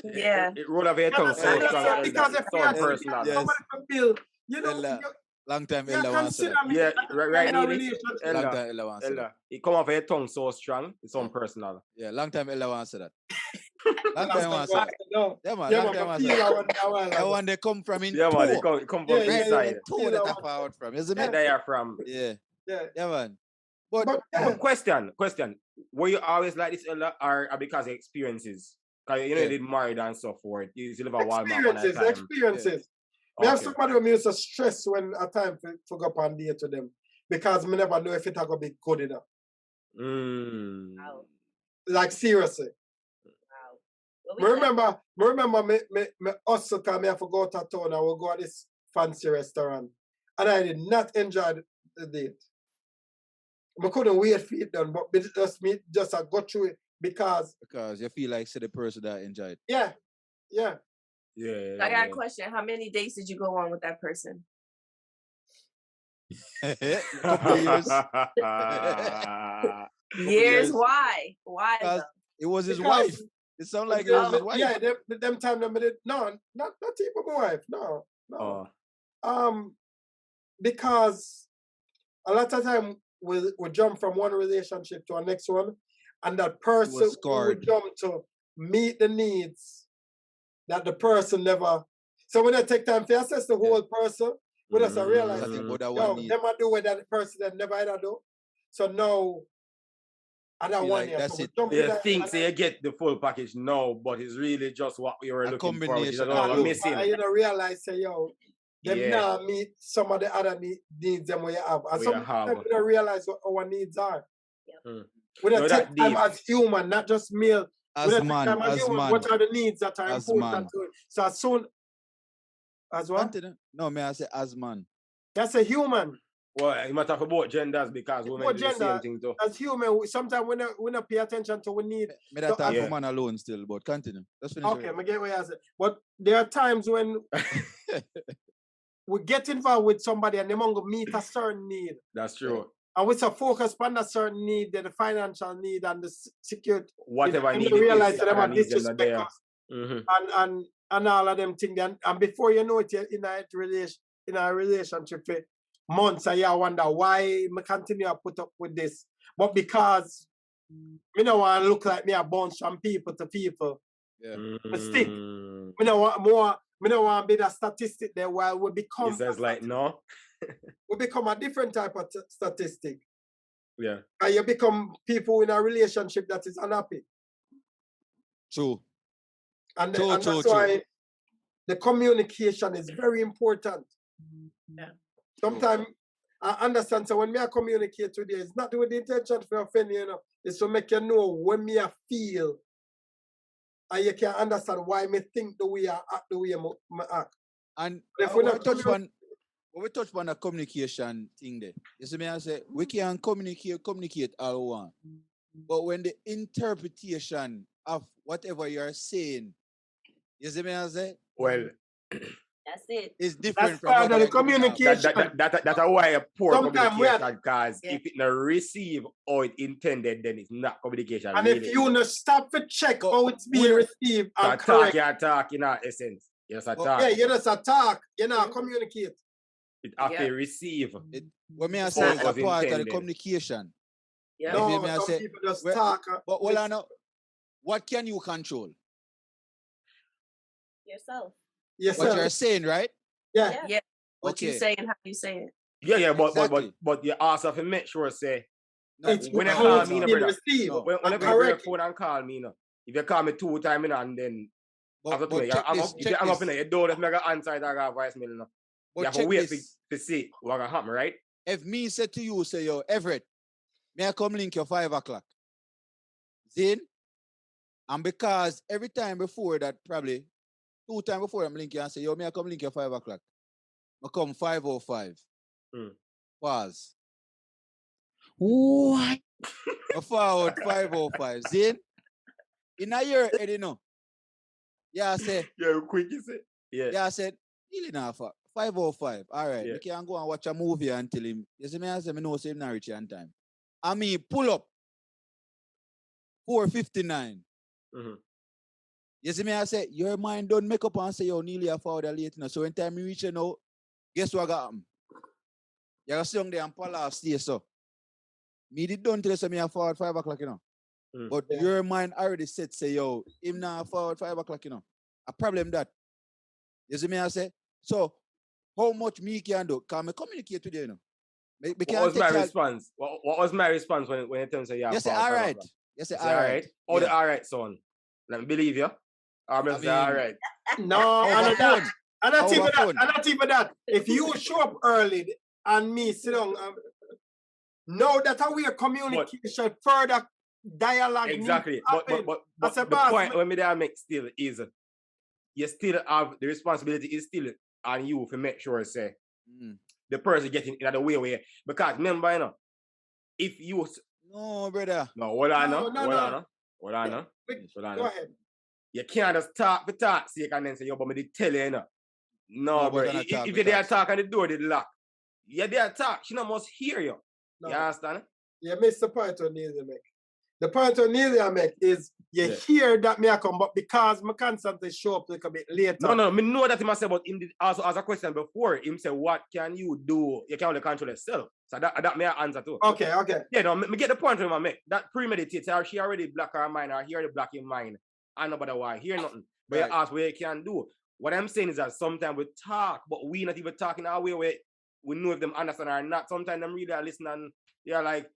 Yeah. It roll of your tongue so strong. Because if you sound are personal. somebody can build, Ella, long time you Ella wants consider that. me. Yeah, right. in a Need it. relationship. Long Ella, time Ella wants that. it come off your tongue so strong. It's on personal. Yeah, long time Ella wants that. Long That's time not wants what that. I know. Yeah, man. Yeah, long man, time but wants feel that. that one That one they come from in Yeah, man, two. it come Yeah, from yeah, inside. yeah. Two Feel that that I one. forward from, isn't Where it? they are from. Yeah. Yeah. Yeah, man. But But Question. Were you always like this, Ella, or because of experiences? Because you Yeah. did married and so forth. You live a Walmart one at a time. experiences. Me have somebody who me used to stress when a time to go up and date to them because me never know if it gonna be good enough. Mm. Wow. Like seriously. Wow. What we Me remember me hustle because me have to go to town and we go to this fancy restaurant. And I did not enjoy the date. I couldn't wait for it done, but me just I got through it because you feel like say the person that enjoyed. yeah. Yeah. I got a question. How many dates did you go on with that person? Couple of years. Years? Why? Why Because though? it was his Because- wife. It sounded like it was his wife. Yeah, them time them did no, not even my wife. No. Oh. Because a lot of time we jump from one relationship to our next one, and that person who scarred. jump to meet the needs that the person never. So when I take time to assess the whole person, we just realize, I think about that yo, one need. them I do with that person that never ever do. So now, I don't Feel want like you. that's So we it. jump in You that- think so you get the full package? No, but it's really just what we were A looking for. Which is combination what of we're both. missing. And you know, realize, say, yo, them Yeah. now meet some of the other needs them we have. And We sometimes have. we don't realize what our needs are. We No, don't that take time deep. as human, not just male. We As don't take man, time as as human. man, What are the needs that are as important man. to it? So as soon as what? Continue. No, may I say as man. That's a human. Well, you might talk about genders because women What do the same gender? thing too. As human, sometimes we not pay attention to we need. Me that talk Yeah. for man alone still, but continue. Let's finish. Okay, I get what you say. But there are times when we get involved with somebody and they want to meet a certain need. That's true. And with a focus on a certain need, the financial need and the security, Whatever and need you it realize is, that them other are needs them not disrespect there. us Mhm. and all of them things. And before you know it, you're in a relationship for months and you wonder why I continue to put up with this. But because me don't want to look like me a bounce from people to people. Yeah. But still, Mm. me don't want more. Me don't want to be the statistic there while we become. He says like no. We become a different type of statistic. Yeah. And you become people in a relationship that is unhappy. True. And True, that's why the communication is very important. Yeah. Sometimes I understand. So when me I communicate with you, it's not with the intention to offend you, you know. It's to make you know when me I feel, and you can understand why me think the way I act, the way I act. And But if when we touch on the communication thing there, you see me I say we can communicate all we want. But when the interpretation of whatever you're saying, you see me I say, Well, That's it. it's different That's from part what of the you're giving out. communication. that's why a poor Sometimes we communication because Yeah. if it not receive or it intended, then it's not communication. And really. if you not stop to check But how it's being we- received So and correct, you talk in our essence. Yes, Oh, attack. yeah, you just attack, you know, communicate. It have Yeah. to receive. What me I It's say not is an a part of the intended. communication. Yeah. No. No, me I some say, people just well, talk. But well, I know what can you control? Yourself. Yes, What sir. you're saying, right? Yeah. Yeah. What you Okay. say and how you say it. Yeah, Exactly. but you also have to make sure say No, It's when you how call it's me, no, being brother. received. No. Whenever you pick correct. your phone and call me, no. If you call me 2 times and then after but 2, check this. if you hang up in you don't let me go answer it or go voicemail, no. But You have to check wait this. to see what gonna happen, right? If me say to you, say yo, Everett, may I come link you 5 o'clock? Then, and because every time before that, probably 2 times before I'm linking and say, yo, may I come link you 5 o'clock? I come 5:05. Pause. What? I forward 5:05. Then, in a year, you know. Yeah, I say, Yeah, quick you say. Yeah. yeah, I said, really now for 5:05. All right, Yeah. we can go and watch a movie until him. You see me, I say, me know say him not reach on time. I mean, pull up 4:59. Mhm. You see me, I say, your mind don't make up and say, yo, nearly a forward late now. So when time you reach you now, guess what got happen? You got sitting there and pull off stay so. Me did don't tell you say me a forward 5 o'clock, you know. But Yeah. your mind already set say, yo, him now forward 5 o'clock, you know. A problem that. You see me, I say, so how much me can do? Can I communicate with you, you know? Me What can was my take y'all- response? What was my response when you tell me say yeah? You say, all right. You say, You say all all right. right. Oh, the Yeah. all right, son. Let me believe you. Or I'm I say all mean- right. No, Over and phone. that. And not Over even that. phone. And not even that. If you show up early and me sit down, know that how we are communication further dialogue. Exactly. But As a the boss, point when me there make still is you still have the responsibility is still on you to make sure say the person getting in the way where because remember you know if you No, brother. no hold on No, no no, hold no. on no hold on no hold on Go no. ahead. You can't just talk for talk sake and then say yo but me did tell you, you know. No, No, bro. we're gonna talk If for you're there talk. talk and the door did lock, you're there talk. She not must hear you. No. You understand? You missed the point on Neil make. The point on Neil make is you Yeah. hear that me I come, but because me constantly show up a little bit later. No. Me know that he must say, but in the, also as a question before, him say, what can you do? You can only control yourself. So that may I answer too. Okay. Yeah, no, me get the point from my make. That premeditates, or she already block her mind, or he already block his mind. And nobody why hear nothing. But Right. you ask what you can do. What I'm saying is that sometimes we talk, but we not even talking our way where we know if them understand or not. Sometimes them really are listening and they're like,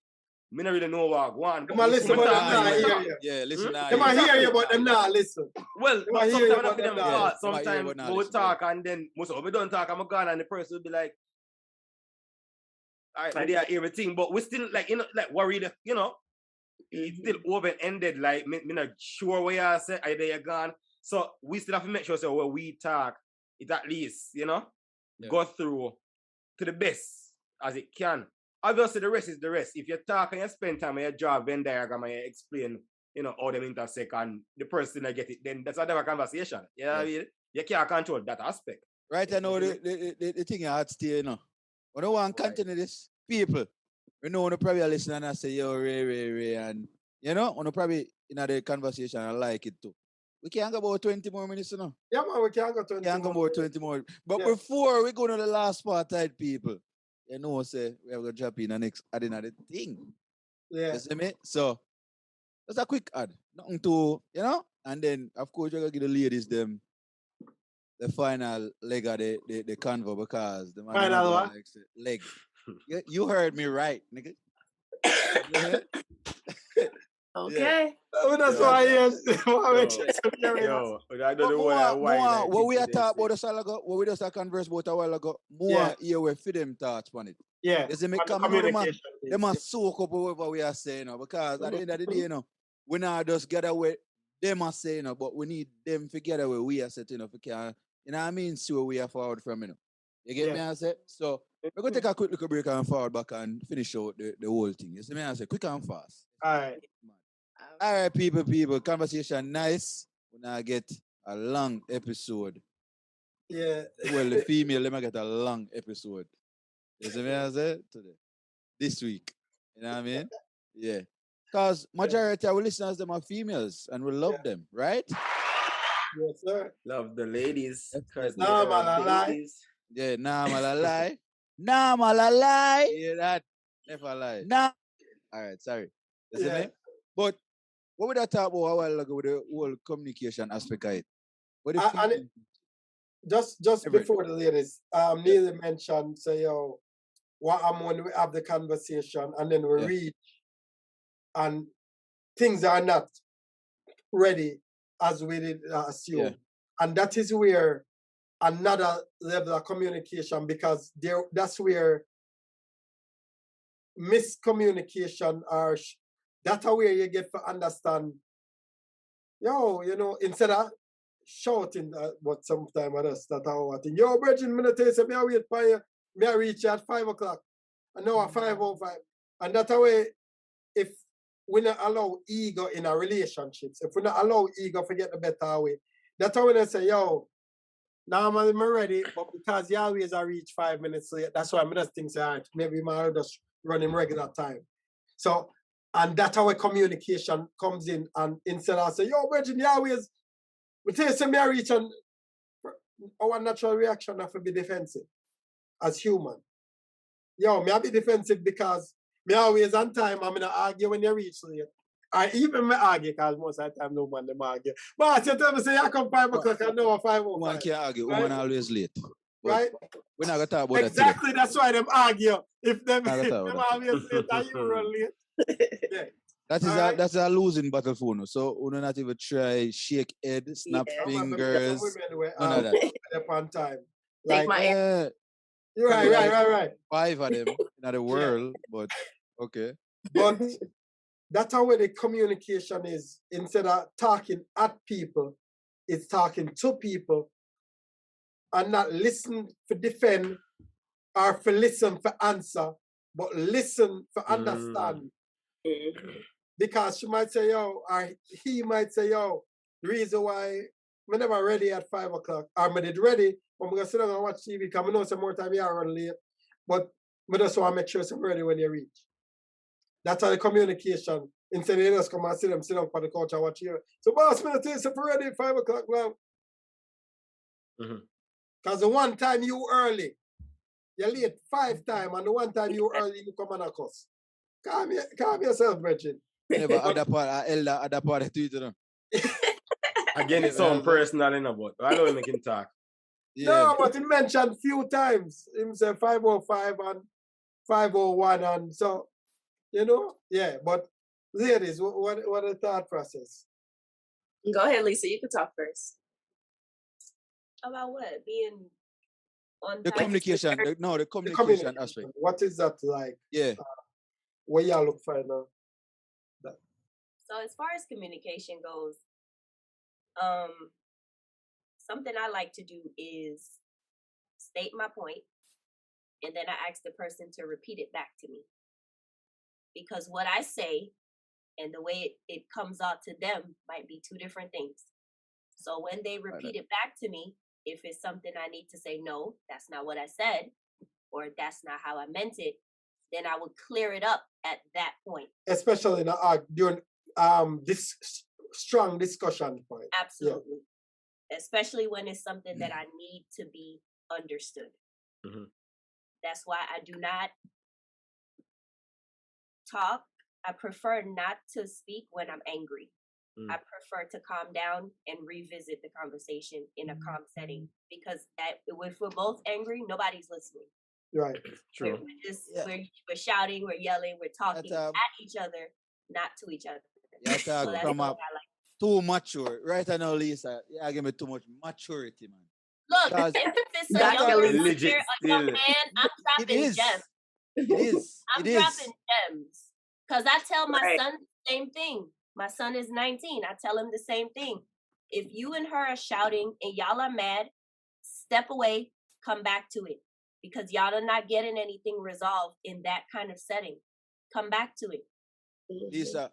me not really know what go on. Them a listen, but them not hear you. Yeah, listen. They might hear you, but them not listen. Well, might but hear you, sometimes I but feel them them not thought. listen. They might hear you, Sometimes but not we listen, talk and then most of we don't talk, I'm gone and the person will be like, all right, maybe I hear everything, but we still like, you know, like worried, you know. it's still open-ended. Like me not sure where you say either you're gone. So we still have to make sure so when we talk, it at least, go through to the best as it can. Obviously, the rest is the rest. If you talk and you spend time and you draw a Venn diagram and you explain, how them intersect and the person that get it, then that's another conversation. You know what I mean? You can't control that aspect. Right, I know the thing you had to stay, When I want to continue this, people, we know when you probably listen and I say, yo, Ray, and, when you probably in the conversation, I like it too. We can't go about 20 more minutes, Yeah, man, we can't go 20 Can't go more about 20 more. But Yeah. before we go to the last part, tight people, say, we have to drop in the next add in the thing. Yeah. You see me? So, just a quick ad. Nothing to, and then, of course, you're going to give the ladies them the final leg of the convo because the man Final what? like leg. You heard me right, nigga. Okay. Oh, that's Yeah. why yes. Yo, I don't know what we are talking about a while ago, what we just converse about a while ago, more here we feed them thoughts on it. Yeah. You see me on the come on, communication. they must soak up whatever we are saying, because at the end of the day, we not just get away them are saying, but we need them to get away we are setting, for can, you know what I mean, see where we are forward from, You get me, I say? So we're going to take a quick little break and forward back and finish out the whole thing. You see me, I say? Quick and fast. All right. All right, people, conversation nice. We now get a long episode. Yeah. Well, the female, let me get a long episode. You see me, I say? Today. This week. You know what I mean? Yeah. Because majority of our listeners, them are females and we love them, right? Yes, sir. Love the ladies. Because Nah, man, I lie. ladies. Yeah, nah, man, I lie. Nah, man, I lie. Hear that? Never lie. Nah. All right, sorry. You see me? But what would I talk about a while ago with the whole communication aspect of it? What if Just Everett. before the ladies, Neil mentioned, say, yo, what I'm when we have the conversation and then we read and things are not ready as we did assume. Yeah. And that is where another level of communication, because that's where miscommunication or that's where you get to understand, instead of shouting, but sometime others that how I think, yo, Bridget, me tell you, say, me I wait for you, me I reach at 5 o'clock, and now at 5:05. And that way, if we not allow ego in our relationships, if we not allow ego to get the better way, that's how when I say, yo, now I'm ready, but because you always I reach 5 minutes late, that's why I'm just thinking, all right, maybe I'll just run in regular time. So, and that's how a communication comes in, and instead of say, yo, Bridget, you always, we tell you, say, me I reach, and our natural reaction have to be defensive as human. Yo, me I be defensive because me always on time. I'm gonna argue when you reach late. I even me argue because most of the time no man them argue. But you tell me say I come 5 o'clock and now 5:05. Woman can't argue, right? woman always late. But Right? we're not gonna talk about Exactly, that's why them argue. If them, Not if gonna them talk about always late and you run late. Yeah. that. That's a losing battle for no. So we don't even try shake head, snap Yeah. fingers. Women None of that. upon time. Take my You're right. 5 of them in the world, but okay. But that's how the communication is. Instead of talking at people, it's talking to people and not listen for defend or for listen for answer, but listen for understand. Because she might say, yo, or he might say, yo, the reason why I'm never ready at 5 o'clock, or I did ready, but I'm going to sit down and watch TV because I know some more time you are run late, but I just want to make sure I'm ready when you reach. That's how the communication, instead of just come and sit down for the couch and watch you. So boss, I'm going to tell you something ready at 5 o'clock now. Because the one time you early, you're late 5 times, and the one time you early, you come and a cuss. Calm yourself, Bridget. Never other part, elder, other part of Twitter. Again, it's something personal, but I don't make him talk. Yeah. No, but he mentioned few times. He said 5:05 and 5:01, and so, yeah. But ladies, what the thought process? Go ahead, Lisa. You can talk first. About what? Being on The time? communication, the communication aspect. What is that like? Yeah. What y'all look for now? So as far as communication goes, something I like to do is state my point, and then I ask the person to repeat it back to me. Because what I say and the way it comes out to them might be two different things. So when they repeat it back to me, if it's something I need to say, no, that's not what I said, or that's not how I meant it, then I would clear it up at that point. Especially during this strong discussion point. Absolutely. Yeah. Especially when it's something that I need to be understood. Mm-hmm. That's why I do not talk. I prefer not to speak when I'm angry. I prefer to calm down and revisit the conversation in a calm setting, because if we're both angry, nobody's listening. Right. True. We're shouting, we're yelling, we're talking at each other, not to each other. Yeah, so from up too mature. Right now, Lisa, yeah, give me too much maturity, man. Look, if it's a young man, I'm dropping gems. It is. I'm dropping gems. Because I tell my son the same thing. My son is 19. I tell him the same thing. If you and her are shouting and y'all are mad, step away, come back to it. Because y'all are not getting anything resolved in that kind of setting. Come back to it. Lisa.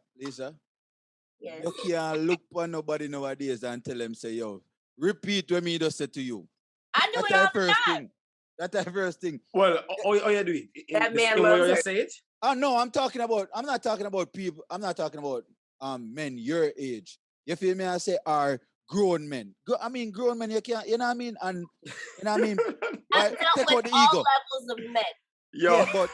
Yes. You can't look for nobody nowadays and tell them, say, yo, repeat what me just said to you. I do it all the time. That's the first thing. Well, all you do it. That man loves her. Say it. Oh no, I'm not talking about people. I'm not talking about men your age. You feel me? I say are grown men. Grown men. You can't. You know what I mean? And you know what I mean? I've dealt with all levels of men. Yo, yeah, but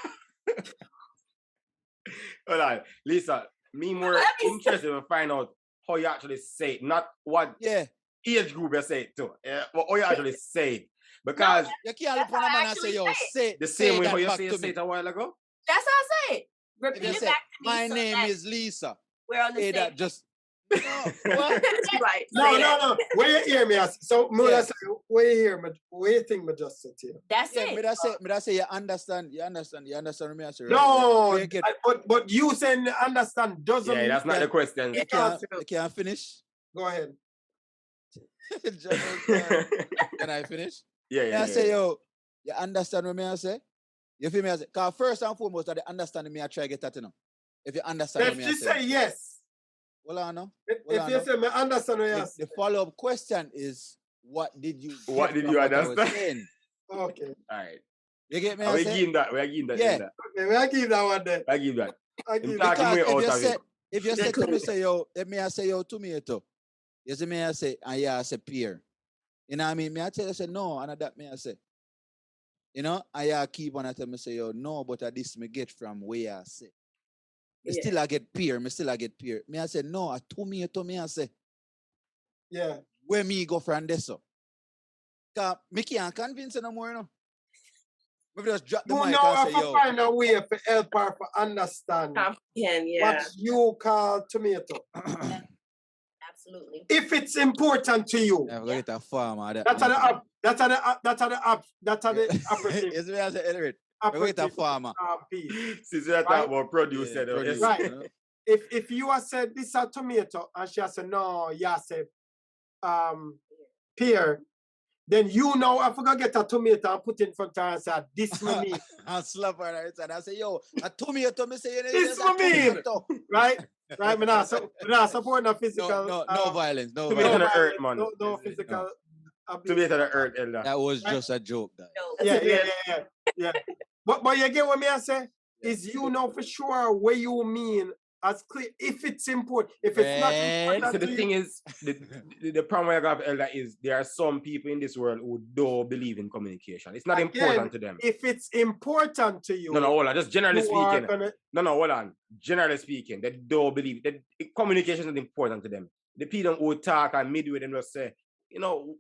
hold on, Lisa. Me more interested to find out how you actually say it, not what age group you say it to. Yeah, but how you actually say it. Because you can't look on a man and say, yo, say the same way how you say it a while ago. That's how I say it. Repeat it back to me. My name is Lisa. We're on the same. That just what? Right. No. Where you hear me? So, where you hear me? Where you think me just sit here? That's it. Me that say you understand what me I say. No, but you saying understand doesn't. Yeah, that's not the question. You can't finish. Go ahead. Can I finish? Yeah. I say, yo, you understand what me I say? You feel me? I say, because first and foremost, that the understanding me I try to get that, you know. If you understand what me I say. If you say yes. Well, I know. If you say me understand what you say. The follow-up question is, what did you understand? Okay. All right. You get me? We give that. Yeah. Okay, we give that one then. I give that. If you say to me, say, yo, if me I say, yo, tomato. You see me I say, and yeah, I say pear. You know what I mean? Me I tell you, say, no, and that me I say. You know, I keep on tell me say, yo, no, but this me get from where I say. Me still I get peer. Me I say, no, a tomato me I say. Yeah. Where me go from this so? Cause me can't convince you no more, you know. Maybe just drop the mic and say, yo. Find a way to help her to understand what you call tomato. Absolutely. If it's important to you. Yeah, get a farmer. That's the operative. Yes, me I say, Elliot. Get a farmer. Since you're talking about producer. Right. If you have said this is a tomato and she has said no, you said pear, then you know I forgot get a tomato and put it in front of her and say this for me. I slap her and I say, yo, a tomato, me say this for me. Right? Right, me not support no physical. No violence. No tomato violence. The earth, man. No physical. Tomato the earth, Elder. That was just a joke, guys. Yeah. But you get what me I say? Is you know for sure what you mean as clear if it's important. If it's not important. So the thing is, the problem I got, Elder, is there are some people in this world who don't believe in communication. It's not important to them. If it's important to you. No, hold on. Just generally speaking. Hold on. Generally speaking, they don't believe that communication is important to them. The people who talk and midway them just say, you know,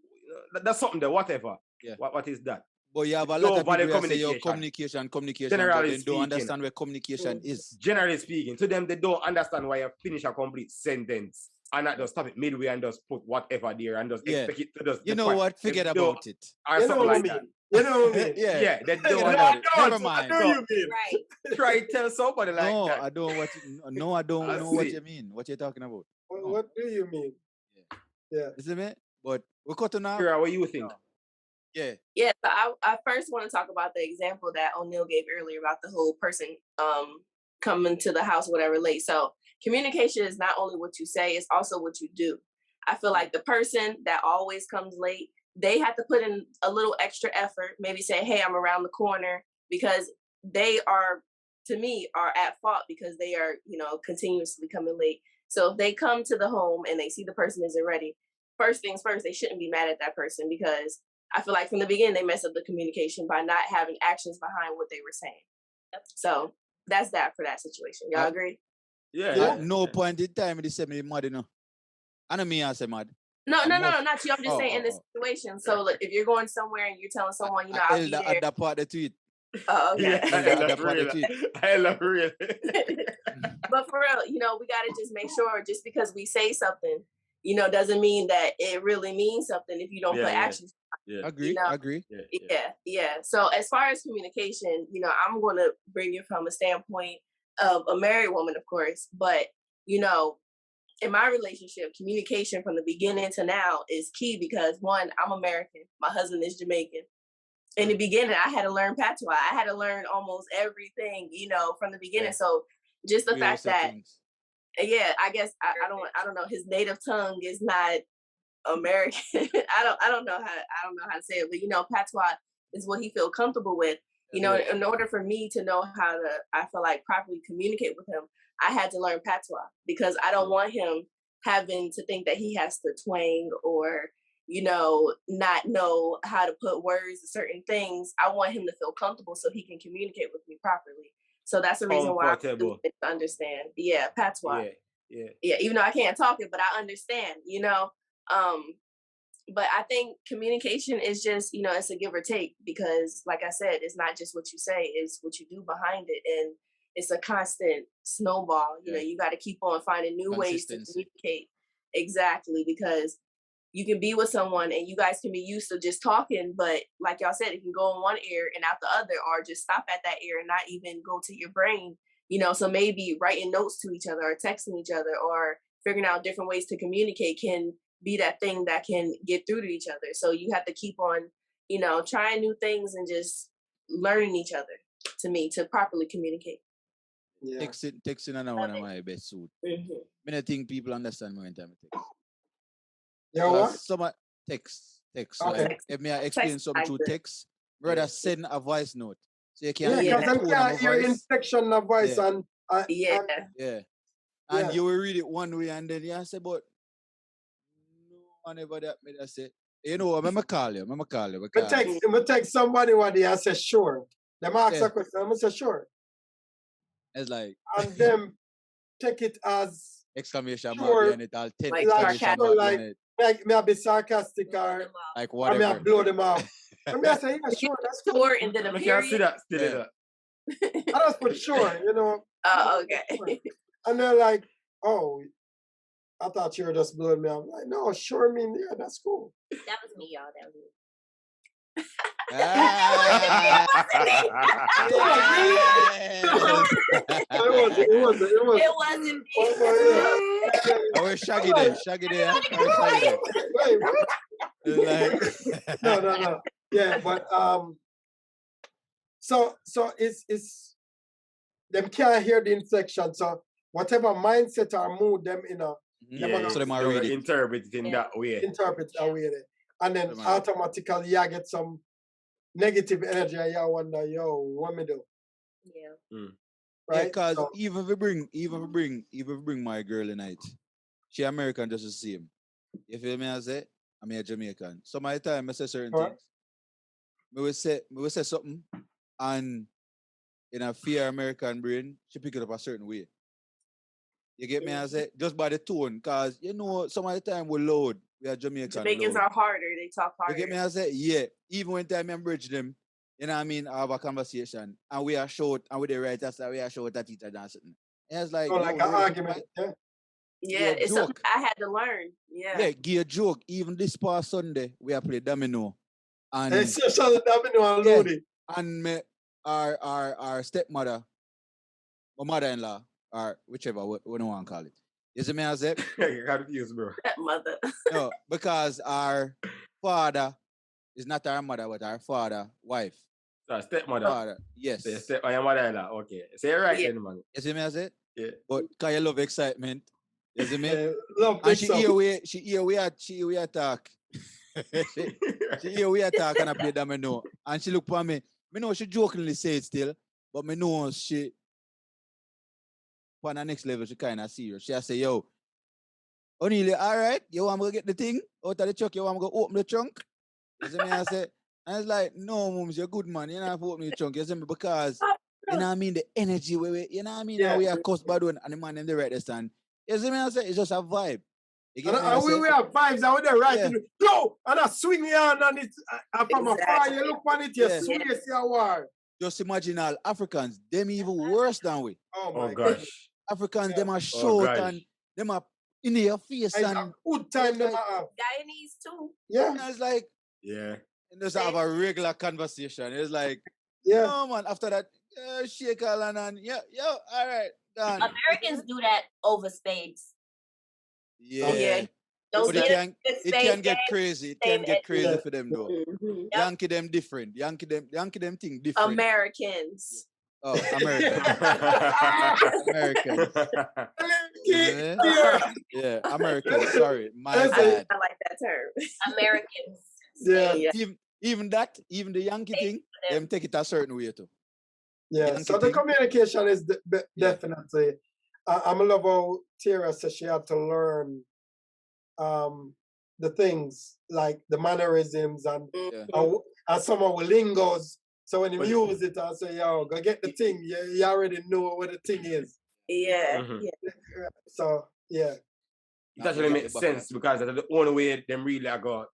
that's something there, whatever. Yeah. What is that? But you have a lot of people who say, yo, communication, generally but they don't understand where communication is. Generally speaking, to them, they don't understand why you finish a complete sentence and not just stop it midway and just put whatever there and just Yeah. expect it to just You know depart. what? Forget They don't- about it. or You know something what I like mean? that. You know what I mean? Yeah. Yeah, they Forget don't. about it. Never I mind. know you mean. Right. Try to tell somebody like No, that. I don't what you, no, I don't I know what see. you mean. What you're talking about. What, No. what do you mean? Yeah. You see me? But we're cutting out. Kira, what you think? Yeah. Yeah, so I first want to talk about the example that O'Neill gave earlier about the whole person coming to the house, whatever, late. So communication is not only what you say, it's also what you do. I feel like the person that always comes late, they have to put in a little extra effort, maybe say, hey, I'm around the corner, because they are, to me, are at fault because they are, continuously coming late. So if they come to the home and they see the person isn't ready, first things first, they shouldn't be mad at that person, because I feel like from the beginning they messed up the communication by not having actions behind what they were saying. So that's that for that situation. Y'all agree? Yeah. At no point in time they say me mad, you know. I don't mean I say mad. No, not you. I'm just Oh, saying in this situation. So like, if you're going somewhere and you're telling someone, I'll be Elder there. at that part of the tweet. Oh, okay. Yeah, I love real. But for real, we got to just make sure, just because we say something, doesn't mean that it really means something if you don't put actions. Yeah. Agree. Agree. Yeah. So as far as communication, I'm going to bring it from a standpoint of a married woman, of course. But, in my relationship, communication from the beginning to now is key because, one, I'm American. My husband is Jamaican. In the beginning, I had to learn patois. I had to learn almost everything, from the beginning. Yeah. So just the fact that, things. I guess I don't know. His native tongue is not American. I don't know how to say it, but patois is what he feel comfortable with. In order for me to know how to, I feel like, properly communicate with him, I had to learn patois because I don't want him having to think that he has to twang or not know how to put words to certain things. I want him to feel comfortable so he can communicate with me properly. So that's the reason why I do it to understand. Yeah, patois. Yeah. Even though I can't talk it, but I understand. But I think communication is just, it's a give or take because, like I said, it's not just what you say, it's what you do behind it. And it's a constant snowball. You got to keep on finding new ways to communicate. Exactly, because you can be with someone and you guys can be used to just talking, but like y'all said, it can go in one ear and out the other, or just stop at that ear and not even go to your brain. So maybe writing notes to each other or texting each other or figuring out different ways to communicate can be that thing that can get through to each other. So you have to keep on, trying new things and just learning each other, to me, to properly communicate. Yeah. Texting and one of my best suit. I don't think people understand when time I text. Yeah, what? Some text. Okay. Like, if me I explain something through text, rather send a voice note. So you Yeah, can hear because the I tone can't of hear voice. inflection of voice and Yeah. And you will read it one way and then you say, but no one ever that made us say, I'm gonna call you. I text somebody one day and say sure. Them ask a question, I'm gonna say sure. It's like And them take it as exclamation sure, mark behind it, all 10 like exclamation mark like, behind it. may I be sarcastic or Like I may I whatever. blow them off. I mean, I say, yeah, sure, that's cool. Sure, and then a I can't see period. that still. I just put sure, Oh, okay. And they're like, oh, I thought you were just blowing me off. I'm like, no, sure, yeah, that's cool. That was me, y'all. That was me. Ah, It wasn't. It wasn't me. I was Shaggy there. Wait, what? Like, No. Yeah, but so it's them can't hear the inflection. So whatever mindset or mood them in a so they might read it. Interpret it in that way. interpret that way there. And then automatically you get some negative energy and you wonder, yo, what me do? Yeah. Right? Because So, even if we bring my girl tonight, she American just the same. You feel me? I say, I'm a Jamaican. So my time I say certain things. We will say something and in a fair American brain, she pick it up a certain way. You get me? I say just by the tone, cause some of the time we're loud. We are Jamaican. Jamaicans loud. are harder. They talk harder. You get me? I say, yeah. Even when time I bridge them, you know what I mean, I have a conversation and we are short and with the writers we are short at each other and something. And it's like, like an argument. Yeah. Yeah, a it's something joke. I had to learn. Yeah. Yeah, give a joke. Even this past Sunday, we have played domino. And Hey, social domino and yeah, Looney. and me, our stepmother, or mother-in-law, or whichever we don't want to call it. You see me I said? You're confused, bro. Stepmother. No, because our father is not our mother, but our father, wife. So, stepmother. Father, yes. So, your mother-in-law. Okay. Say it right Yeah. then, man. You see me I said? Yeah. But cause you love excitement. You see me? Love And mix up. she hear we attack. she hear we attack and I play domino. And she look for me. Me know she jokingly say it still, but me know she on the next level she kinda serious. She say, yo, O'Neal, all right, you want me to get the thing out of the truck? You want me to open the trunk? You see me? I say, and it's like, no, mums, you're good man. You don't have to open the trunk. You see me? Because you know what I mean, the energy you know what I mean, Yeah. how we are cussed bad one and the man in the right stand. You see me? I say, it's just a vibe. You get And, me? I say, we have vibes out there, right? Yeah. Yo, and I swing your hand and it's from afar, Exactly. you look on it, you Yeah. swing your war. just imagine all Africans, them even worse than we. Oh Oh, my God. gosh. Africans, Yeah. them are Oh, short gosh. and them are in your face It's a and good time them like- have. Guyanese too. Yeah, it's like, Yeah. and just have a regular conversation. It's like, yeah. no man, after that, shake all and yo, all right, done. Americans do that over spades. Yeah. Yeah. Don't But it get can a it spade can get game. crazy. It same can get as- crazy Yeah. for them though. Mhm. Yankee them different. Yankee them thing different. Americans. Oh, American. Americans. Yeah. Yeah, Americans. Sorry, my That's bad. I like that term. Americans. Yeah. Yeah. Even that, even the Yankee thing, them take it a certain way too. Yeah, Yankee so the thing. communication is Yeah. definitely. I'm a love how Tara said she had to learn the things like the mannerisms and Yeah. and some of the lingos. So when you But- use it, I say, yo, go get the thing. You already know what the thing is. Yeah. Mhm. Yeah. So yeah, It actually makes sense because that's the only way them really are going to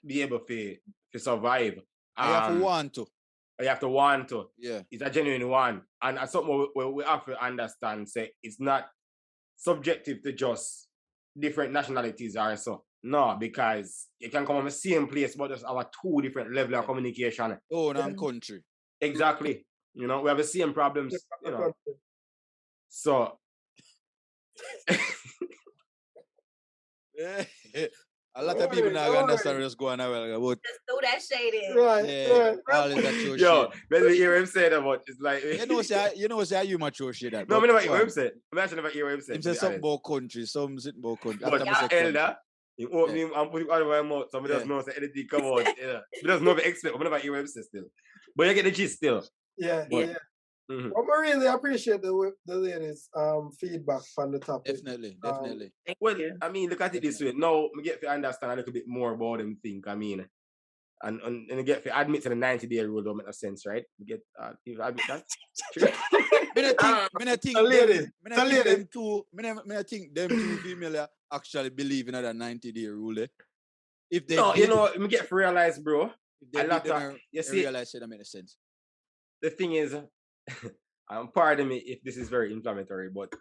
be able to survive. I have to want to. You have to want to. Yeah. It's a genuine one. And it's something we have to understand, say, it's not subjective to just different nationalities or so. No, because you can come from the same place, but just have a two different level of communication. Own and country. Exactly. You know, we have the same problems, you know. So, A lot of people now Alright. understand what's going on. But Just throw that shade in. right, yeah, right. all is that true yo, shit. when we hear him say that, but it's like, You know, say you mature shit that. no, I but never hear go him on. say. I actually never hear him say. Him to say be something honest. about country, some sit about country. But After me say country. elder, you open him and put him out of my mouth. Somebody Yeah. doesn't know say anything come out. Yeah. He doesn't know the expect. I never hear him say still. But you get the gist still. Yeah, But- yeah. Mhm. Well, I really appreciate the ladies' feedback on the topic. Definitely. Thank Well, you. I mean, look at it this way. Now, I get to understand a little bit more about them think. I mean, and I get to admit to the 90-day rule don't make no sense, right? You get you admit that? Me not think The ladies, them two female actually believe in that 90-day rule. Eh? If they No, did, you know, me get to realize, bro. if they a lot did, then of- I you see- realize it don't make sense. The thing is, pardon me if this is very inflammatory, but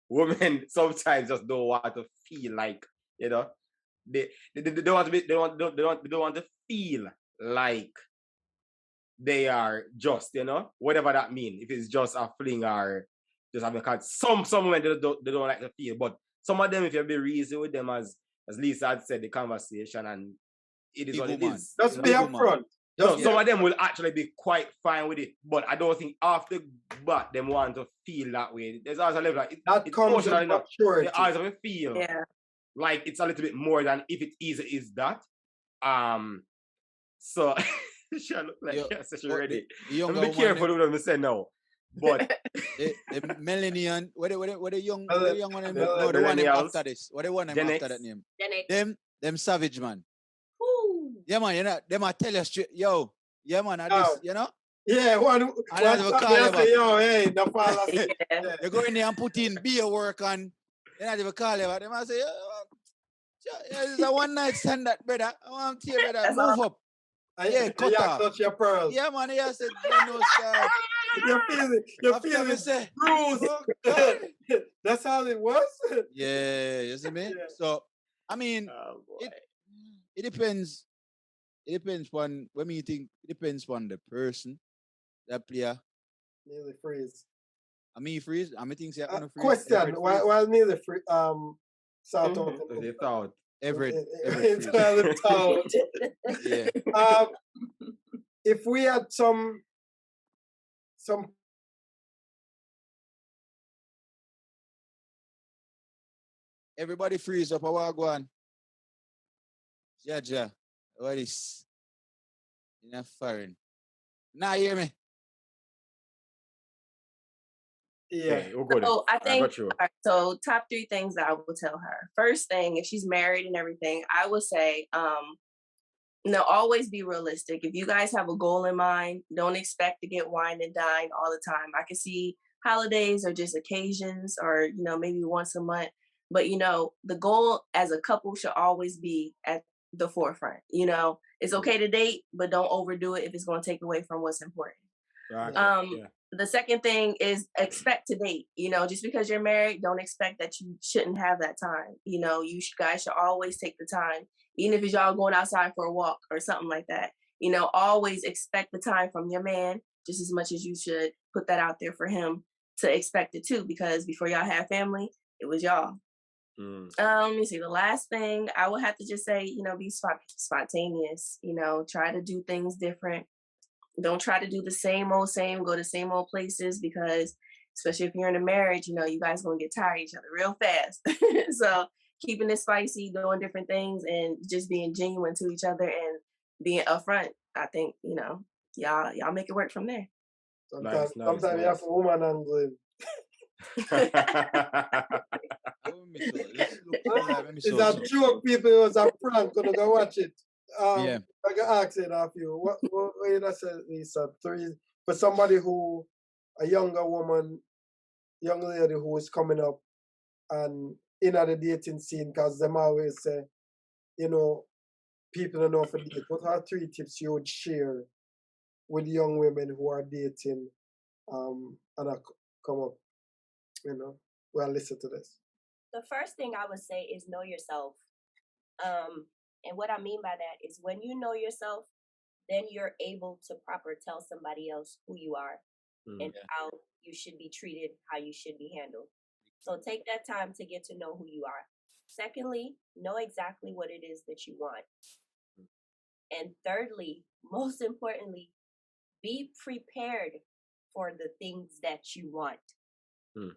women sometimes just don't want to feel like, you know, they don't want to be, they don't want to feel like they are just, you know, whatever that means. If it's just a fling or just having a cut. Some women they don't like to feel, but some of them, if you be reason with them, as Lisa had said, the conversation and it is Big what it woman. is. Just you be know? Big woman. upfront. So Just some of them will actually be quite fine with it, but I don't think off the bat them want to feel that way. There's always a level like that it's comes emotional with enough. maturity. They always have to feel Yeah. like it's a little bit more than if it is that. So she look like Yo, yes, she but ready. The younger Be woman, careful with them say no. But the millennial, what the young one name? Millennials. No, the one name Millennials. after this. What the one name Gen after X. that name? Then it, Them savage man. whoo, Yeah man, you know, them I tell you straight, yo, yeah man, Oh. this, you know, Yeah, one I have to time call they you say, back. yo, hey, the fall asleep. Yeah. Yeah. You go in there and put in beer work and you not even call you back. Them I say, yeah, it's a one night stand that brother. I want to hear brother, That's move up. Yeah, cut you off. touch your pearls. Yeah man, yeah, I said, you know, sir. You feel it. You After feel me it. say, Bruise. oh, God. That's all it was. Yeah, you see me? Yeah. So I mean, Oh, boy. it it depends. It depends on when you think it depends on the person, that player. Nearly freeze. I mean freeze. I mean things that on a freeze. Question: While nearly free, sort out. Mhm. So they thought. Everett freeze. While it's out. Yeah. Um, if we had some Everybody freeze up a while go on. Ja. What is in a foreign? Now hear me. yeah, Okay, we'll go there. So I I think got you. so. Top three things that I would tell her. First thing, if she's married and everything, I would say, always be realistic. If you guys have a goal in mind, don't expect to get wine and dine all the time. I can see holidays or just occasions or, maybe once a month. But, the goal as a couple should always be at the forefront. It's okay to date, but don't overdo it if it's going to take away from what's important. Gotcha. Um, Yeah. the second thing is expect to date. Just because you're married, don't expect that you shouldn't have that time. Guys should always take the time, even if it's y'all going outside for a walk or something like that. Always expect the time from your man just as much as you should put that out there for him to expect it too, because before y'all had family, it was y'all. Mm. Let me see. The last thing I would have to just say, be spontaneous. Try to do things different. Don't try to do the same, go to same old places, because especially if you're in a marriage, you guys gonna get tired of each other real fast. So keeping it spicy, doing different things, and just being genuine to each other and being upfront. I think y'all make it work from there. sometimes Nice. you have a woman angle. Oh, me so. Let's look for that. Let me It's so. a joke, people. It was a prank. Gonna go watch it. Yeah. I can ask it of you. What you know, say, Lisa? Three for somebody who, a younger woman, young lady who is coming up and in the dating scene, because them always say, people don't know for date. What are three tips you would share with young women who are dating, and come up, Well, listen to this. The first thing I would say is know yourself. And what I mean by that is when you know yourself, then you're able to proper tell somebody else who you are and how you should be treated, how you should be handled. So take that time to get to know who you are. Secondly, know exactly what it is that you want. And thirdly, most importantly, be prepared for the things that you want.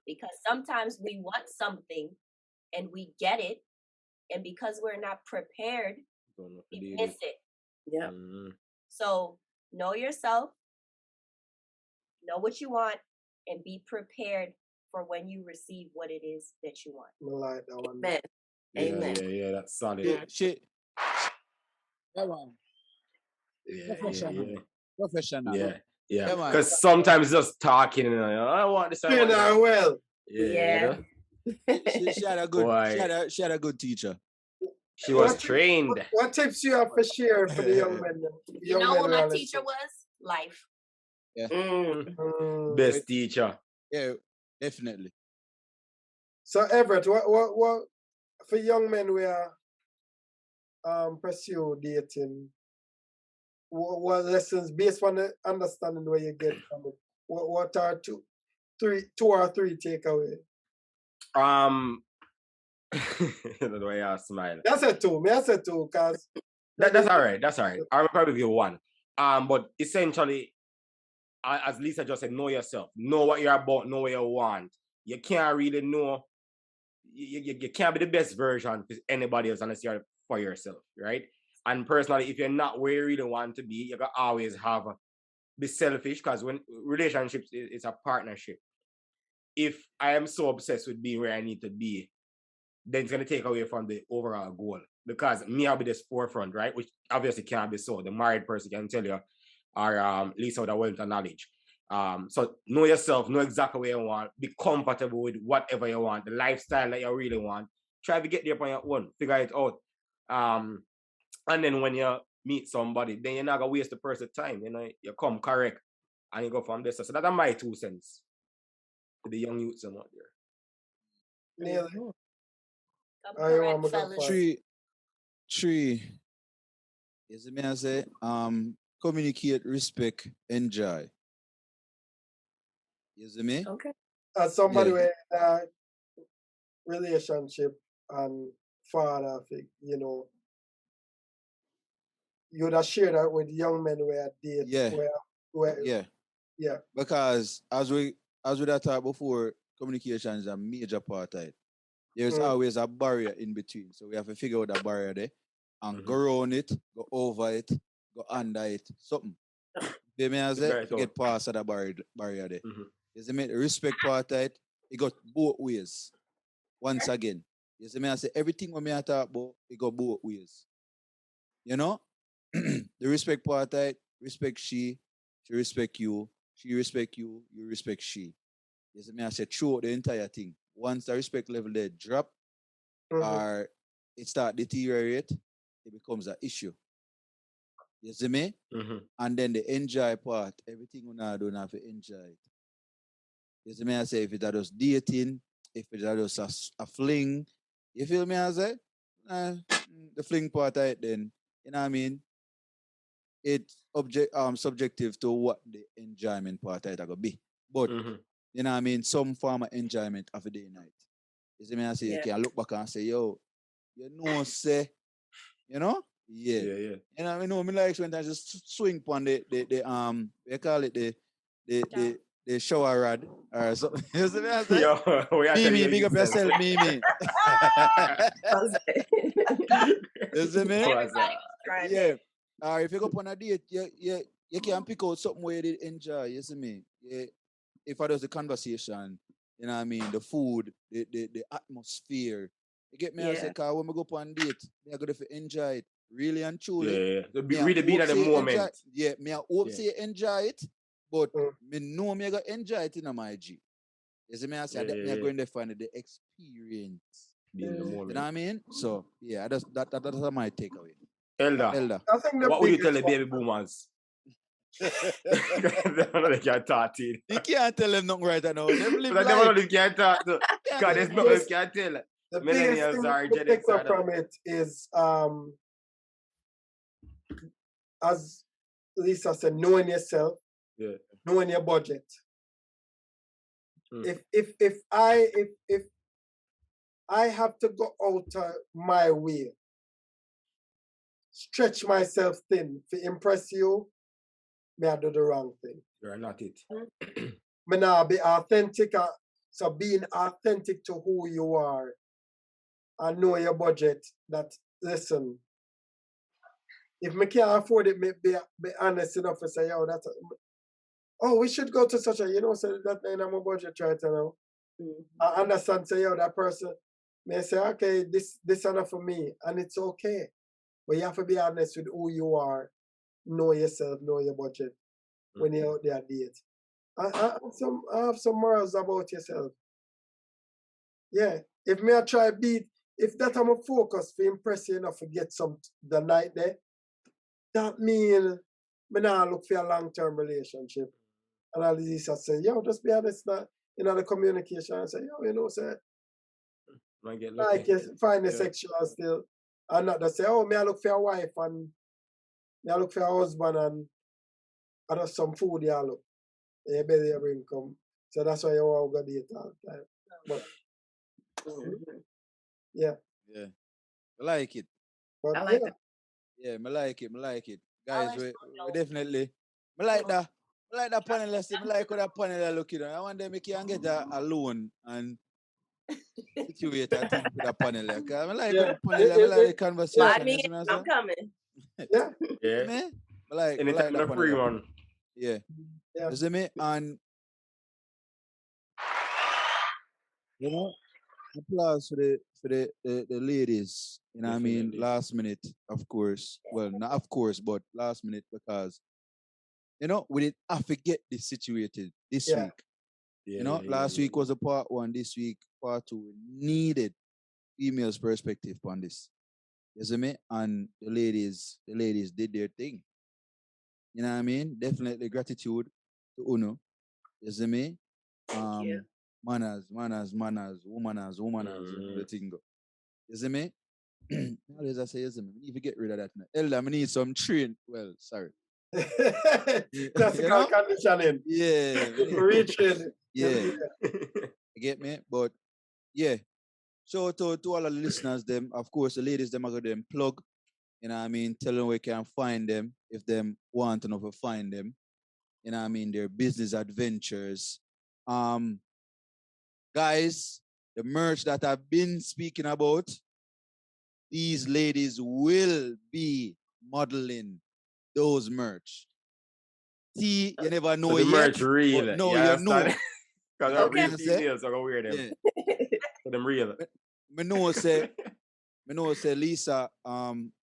Because sometimes we want something and we get it, and because we're not prepared, we miss it. Yeah. So know yourself, know what you want, and be prepared for when you receive what it is that you want. I like that one. Amen. Amen. Yeah, that's solid. Shit. That one. Yeah. Professional. Yeah. Yeah, man. Because sometimes just talking and I want this. I want that. Well. Yeah. She had a good. Boy. She had a good teacher. She was trained. What tips you have for share for the young men? You know what my teacher was? Life. Yeah. Best teacher. Yeah, definitely. So Everett, what for young men we are pursue dating? What lessons based on the understanding where you get from it? What are two or three takeaway? The way I smile. That's a two. I said two, cause That's all right. I'll probably give you one. But essentially, as Lisa just said, know yourself. Know what you're about. Know what you want. You can't really know. You can't be the best version for anybody else unless you're for yourself, right? And personally, if you're not where you really want to be, you can always be selfish, because when relationships is a partnership. If I am so obsessed with being where I need to be, then it's going to take away from the overall goal. Because me, I'll be the forefront, right? Which obviously can't be so. The married person can tell you, or Lisa with a wealth of knowledge. So know yourself, know exactly what you want, be comfortable with whatever you want, the lifestyle that you really want. Try to get there on your own, figure it out. And then when you meet somebody, then you're not gonna waste the person's time. You come correct and you go from there. So that's my 2 cents to the young youths out there. Nearly. Mhm. Come I want correct, to go fellas. for Three. Is it me I say? Communicate, respect, enjoy. You see me? Okay. as somebody Yeah. with relationship and father figure, you would have shared that with young men where date Yeah. where Yeah. yeah. Because as we that talked before, communication is a major part of it. There's Mm. always a barrier in between. So we have to figure out that barrier there and go Mhm. around it, go over it, go under it, something. They may as Figure it to get out. past that barrier there. Mhm. You see me? The respect part of it, it got both ways. Once again. You see me? I say everything when me I talk about, it go both ways. You know? The respect part of it, respect she respect you, she respect you, you respect she. You see me? I say throughout the entire thing. Once the respect level there drop Mhm. or it start deteriorate, it becomes an issue. You see me? Mhm. And then the enjoy part, everything you know, don't have to enjoy it. You see me? I say if it's just dating, if it's just a fling, you feel me? I say, the fling part of it, then you know what I mean. It's subjective to what the enjoyment part of it gonna be. But Mhm. you know what I mean, some form of enjoyment of a day and night. You see me? I say you Yeah. can look back and say, yo, say, you know, yeah. Yeah, yeah. You know, I know me like when I just swing on the they call it the Yeah. the the shower rod or something. You see me? I say, Yo, we are telling Mimi, you big up yourself. yourself, Mimi. Jose. You see me? What's Everybody up? was trying Yeah. it. Or if you go on a date, you can pick out something where you did enjoy. You see me? Yeah. If I does the conversation, you know what I mean, the food, the atmosphere. You get me? I say, Yeah. cause when we go on date, me I go to enjoy it really and Yeah, truly. yeah, yeah. So Me I really being hope at the say enjoy. moment. Yeah, me I hope Yeah. say enjoy it, but Mm. me know me I go enjoy it in my G. You see me? I say Yeah, that me I yeah, go yeah. in there find the experience. Be in the Mm. You know what moment. I mean? So yeah, that's my takeaway. Elder, Elder. I think the what would you tell biggest the baby boomers? They don't know they can't talk to you. You can't tell them nothing right now. Them live But they don't know life. they can't talk to. Can't Because tell there's them nothing nothing. they can't tell. the biggest Millennials thing are to Gen pick X are up that. from it is as Lisa said, knowing yourself, Yeah. knowing your budget. Mm. If I have to go out my way, stretch myself thin to impress you, may I do the wrong thing. You're not it. Me now be authentic. So being authentic to who you are and know your budget. That listen, if me can't afford it, me be honest enough to say, oh, we should go to such a, so that in my budget right now. Mhm. I understand, say, that person may say, okay, this enough for me, and it's okay. But you have to be honest with who you are, know yourself, know your budget when you're out there date. I have some morals about yourself. Yeah. If me I try beat, if that I'm a focus for impress you enough to get some the night there, that mean me now look for a long-term relationship. And at least I say, yo, just be honest that the communication and say, yo, say Might get like lucky. you find the Yeah. sexual still. And not just say, oh, me I look for a wife and me I look for a husband and I just some food you look. You barely ever income. So that's why you want to go date all the time. But Mhm. yeah. Yeah. I like it. But I like yeah. that. Yeah, I like it. I like it. I'll Guys, let we you definitely I like that. I like that panel. I like how that panel looking. I want them make you get a loan and situate a thing for that panel. Cause I like how Yeah. the panel, I like the Yeah. Slide conversation. me You in. see me? I I'm say? coming. Yeah. You Yeah. me? I like Anytime that the free panel. one. Yeah. Yeah. You see me? And you know, applause for the ladies. You know what I mean? Definitely. Last minute, of course. Well, not of course, but last minute because we didn't have to get this situated this Yeah. week. Yeah, yeah, yeah, Last yeah, week was a part one. This week, part two. We needed females' perspective on this. You see me? And the ladies did their thing. You know what I mean? Definitely gratitude to Uno. You see me? Thank you. manners, womaners, you know the thing go. You see me? Always I say, you see me? If you get rid of that now. Elder, I need some train. Well, sorry. Classical conditioning. Yeah. Retraining. Yeah. You get me? But yeah. So to all of the listeners, them, of course, the ladies, them are going to plug. You know what I mean? Tell them where you can find them if them want to know to find them. You know what I mean? Their business adventures. Guys, the merch that I've been speaking about, these ladies will be modeling those merch. See, you never know So the yet. merch real. No, you you know. Because they're Okay. real females, so I go wear them. So them real. Me know say Lisa,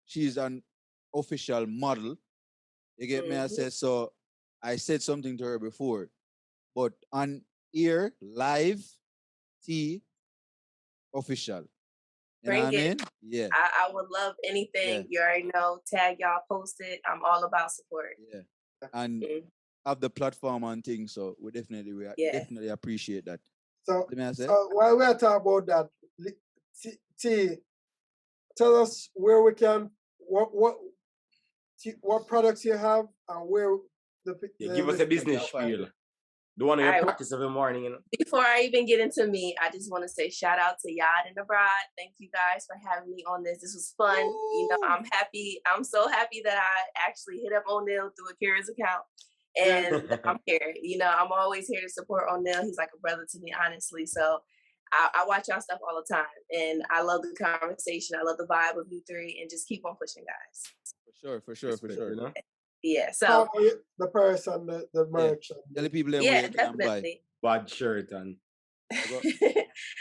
she's an official model. You get me? I said so. I said something to her before, but on here, live, T, official. You know Bring what I it. mean? Yeah. I would love anything. Yeah. You already know. Tag y'all, post it. I'm all about support. Yeah. And Mhm. have the platform and things, so we Yeah. definitely appreciate that. So, Let me say. while we're talking about that, T, tell us where we can, what products you have and where Give us a business spiel. The one you Alright. practice every morning, you know. Before I even get into me, I just want to say shout out to Yaad&abroad. Thank you guys for having me on this. This was fun. You know, I'm happy. I'm so happy that I actually hit up O'Neal through a curious account. And I'm here. You know, I'm always here to support O'Neal. He's like a brother to me, honestly. So I watch y'all stuff all the time. And I love the conversation. I love the vibe of you three. And just keep on pushing, guys. For sure. You know? Yeah. So the person, the merch. Tell the people them yeah, where you can buy. definitely. Bad shirt and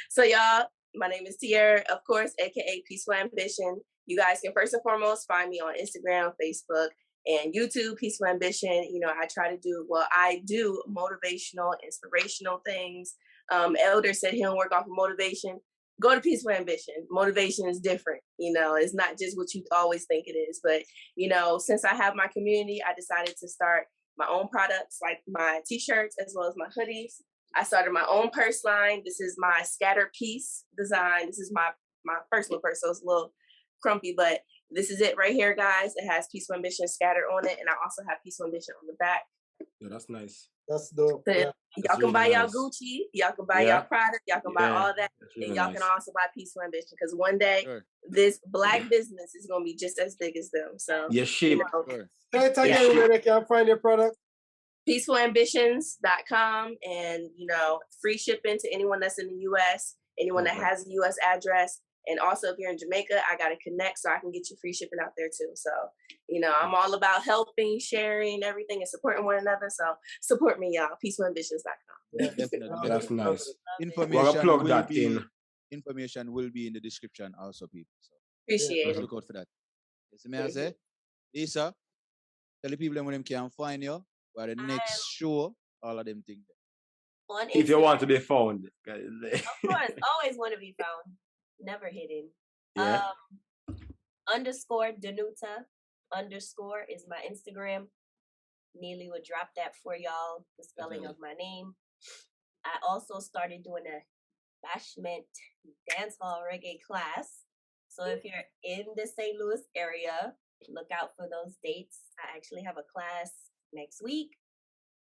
So y'all, my name is Tierra, of course, aka Peaceful Ambition. You guys can first and foremost find me on Instagram, Facebook, and YouTube, Peaceful Ambition. You know, I do motivational, inspirational things. Elder said he don't work off of motivation. Go to Peaceful Ambition. Motivation is different. You know, it's not just what you always think it is. But, you know, since I have my community, I decided to start my own products like my t-shirts as well as my hoodies. I started my own purse line. This is my scatter piece design. This is my personal purse, so it's a little crumpy, but this is it right here, guys. It has Peaceful Ambition scattered on it, and I also have Peaceful Ambition on the back. yeah, that's nice. That's dope. So Yeah. y'all can really buy y'all nice. Gucci, y'all can buy Yeah. y'all product, y'all can buy Yeah, all that, that's really and y'all nice. can also buy Peaceful Ambition because one day Sure. this black business is gonna be just as big as them. So Your ship. you know, Sure. Say it again Yeah. where they can find your product. peacefulambitions.com, and you know, free shipping to anyone that's in the US, anyone that Okay. has a US address. And also if you're in Jamaica, I gotta connect so I can get you free shipping out there too. So, you know, I'm all about helping, sharing everything and supporting one another. So support me, y'all. peacefulambitions.com. Yeah. Definitely. That's nice. Love it. Information plug will that be in. information will be in the description also, people. So Appreciate just it. look out for that. You see me I say? Lisa, tell the people them where them can find you by the next show, all of them things. On If you want to Instagram. be found. Of course, always want to be found, never hidden. Yeah. Underscore Danuta underscore is my Instagram. Neely would drop that for y'all, the spelling of my name. I also started doing a bashment dancehall reggae class. So if you're in the St. Louis area, look out for those dates. I actually have a class next week,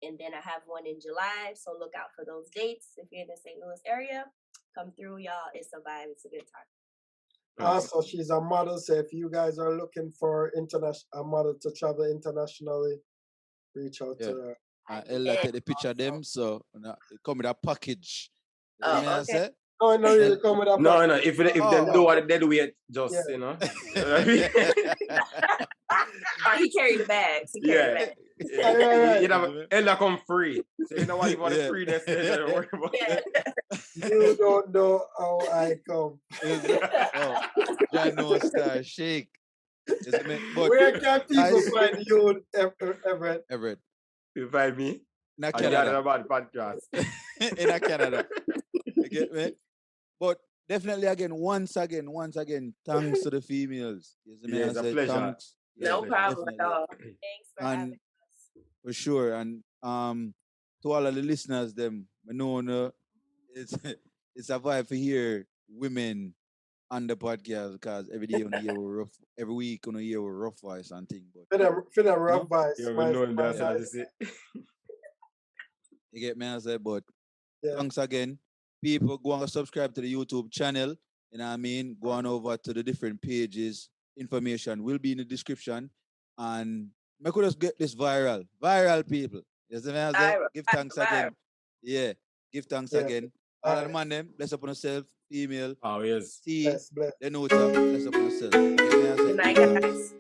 and then I have one in July. So look out for those dates. If you're in the St. Louis area, come through, y'all. It's a vibe. It's a good time. Also, she's a model. So if you guys are looking for a model to travel internationally, reach out to her. Ella take the picture of them, so it come with a package. You see Oh, me I okay. say? Oh, no, you come with a No, package. no. If they Oh. do what they do, it just Yeah. you know. He carried the bags. He carried the Yeah. bags. You know, Ella come free. So you know what you want Yeah. free this don't worry about it. You don't know how I come. Oh, John no star shake. You see me? But Where can people guys- find you, Everett? Everett, You find me? in I got Canada. about podcast. In Canada. You get me? But definitely again, once again, thanks to the females. You see me? Yeah, I it's a say pleasure. thanks. No Yeah, problem at definitely. all. Thanks for And having us. for sure. And to all of the listeners, them, I know it's it's a vibe for hear women on the podcast because every day on the year we're rough, every week on the year we're rough voice and thing. But For the rough no, voice. You My, know him, my that's what I voice. say. you get me as I say, but Yeah. thanks again. People go and subscribe to the YouTube channel. You know what I mean? Go on over to the different pages. Information will be in the description. And make us get this viral. Viral people. You see me as I say? Viral, Give thanks viral. again. Yeah. Give thanks Yeah. again. All of the man them, bless upon yourself, female, Oh, yes. T, Bless, bless. the notes up, bless upon yourself. Get me as I Good say? night, Give thanks. guys.